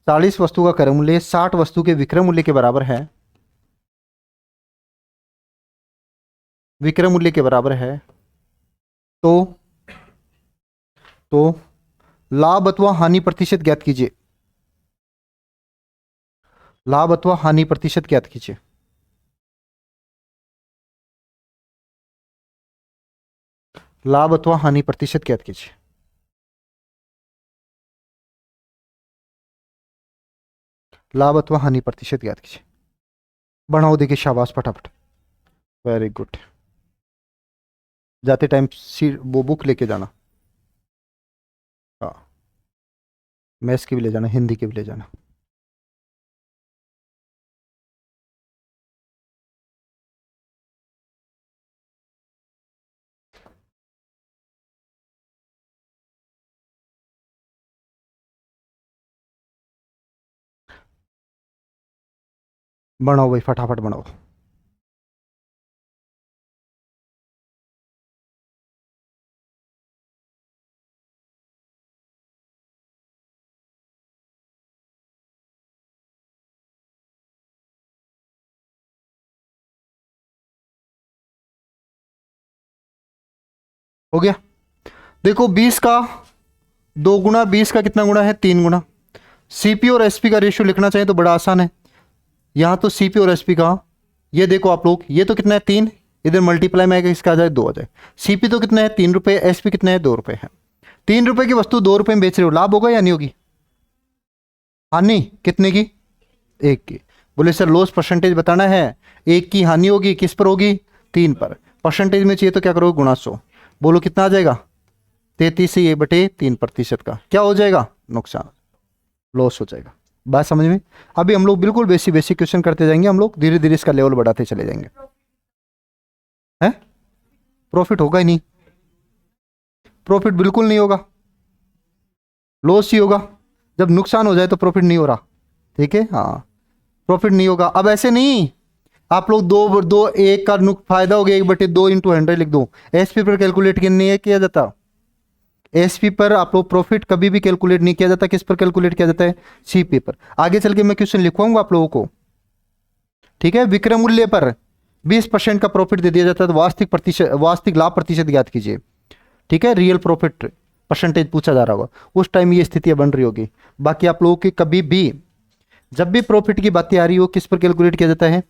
40 वस्तु का क्रय मूल्य 60 वस्तु के विक्रय मूल्य के बराबर है, विक्रय मूल्य के बराबर है। तो लाभ अथवा हानि प्रतिशत ज्ञात कीजिए, लाभ अथवा हानि प्रतिशत ज्ञात कीजिए। लाभ अथवा हानि प्रतिशत ज्ञात कीजिए। लाभ अथवा हानि प्रतिशत ज्ञात कीजिए। बढ़ाओ, देखिए शाबाश, फटाफट, वेरी गुड। जाते टाइम वो बुक लेके जाना, हाँ, मैथ्स की भी ले जाना, हिंदी की भी ले जाना। बनाओ भाई, फटाफट बनाओ। हो गया। देखो 20 का 2 गुना, 20 का कितना गुना है, 3 गुना। सीपी और एसपी का रेशियो लिखना चाहिए तो बड़ा आसान है। यहां तो सीपी और एसपी का, ये देखो आप लोग, ये तो कितना है 3, इधर मल्टीप्लाई में आएगा, इसका आ जाए 2 आ जाए। सीपी तो कितना है 3 रुपए, एसपी कितना है 2 रुपए है। 3 रुपए की वस्तु 2 रुपए में बेच रहे हो, लाभ होगा या नहीं होगी? हानि कितने की? 1 की। बोले सर लॉस परसेंटेज बताना है, 1 की हानि होगी, किस पर होगी? 3 पर। परसेंटेज में चाहिए तो क्या करोगे, गुणा 100। बोलो कितना आ जाएगा? 33/3% का क्या हो जाएगा? नुकसान, लॉस हो जाएगा। बात समझ में? अभी हम लोग बिल्कुल बेसिक क्वेश्चन करते जाएंगे, हम लोग धीरे धीरे इसका लेवल बढ़ाते चले जाएंगे। है, प्रॉफिट होगा ही नहीं, प्रॉफिट बिल्कुल नहीं होगा, लॉस ही होगा। जब नुकसान हो जाए तो प्रॉफिट नहीं हो रहा, ठीक है, हाँ, प्रॉफिट नहीं होगा। अब ऐसे नहीं, आप लोग दो दो एक का फायदा हो गया, 1/2 × 100 लिख दो। एसपी पर कैलकुलेट नहीं किया जाता, एसपी पर आप लोग प्रॉफिट कभी भी कैलकुलेट नहीं किया जाता, किस पर कैलकुलेट किया जाता है? सीपी पर। आगे चल के मैं क्वेश्चन लिखवाऊंगा आप लोगों को, ठीक है। विक्रय मूल्य पर 20% का प्रॉफिट दे दिया जाता है तो वास्तविक लाभ प्रतिशत ज्ञात कीजिए, ठीक है। रियल प्रॉफिट परसेंटेज पूछा जा रहा होगा, उस टाइम ये स्थितियां बन रही होगी। बाकी आप लोगों की कभी भी जब भी प्रॉफिट की बातें आ रही हो, किस पर कैलकुलेट किया जाता है?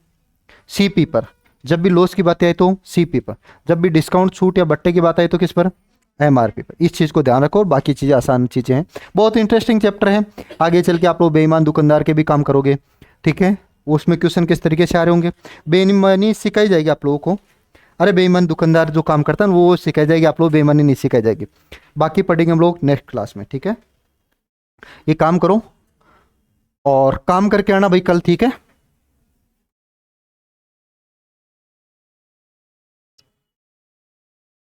सीपी पर। जब भी लॉस की बातें आए तो सीपी पर। जब भी डिस्काउंट, छूट या बट्टे की बात आई तो किस पर? एमआरपी पर। इस चीज़ को ध्यान रखो, और बाकी चीज़ें आसान चीज़ें हैं। बहुत इंटरेस्टिंग चैप्टर है, आगे चल के आप लोग बेईमान दुकानदार के भी काम करोगे, ठीक है। उसमें क्वेश्चन किस तरीके से आ रहे होंगे, बेईमानी सिखाई जाएगी आप लोगों को। अरे बेईमान दुकानदार जो काम करता है वो सिखाई जाएगी, आप लोग बेईमानी नहीं सिखाई जाएगी। बाकी पढ़ेंगे हम लोग नेक्स्ट क्लास में, ठीक है। ये काम करो और काम करके आना भाई कल, ठीक है।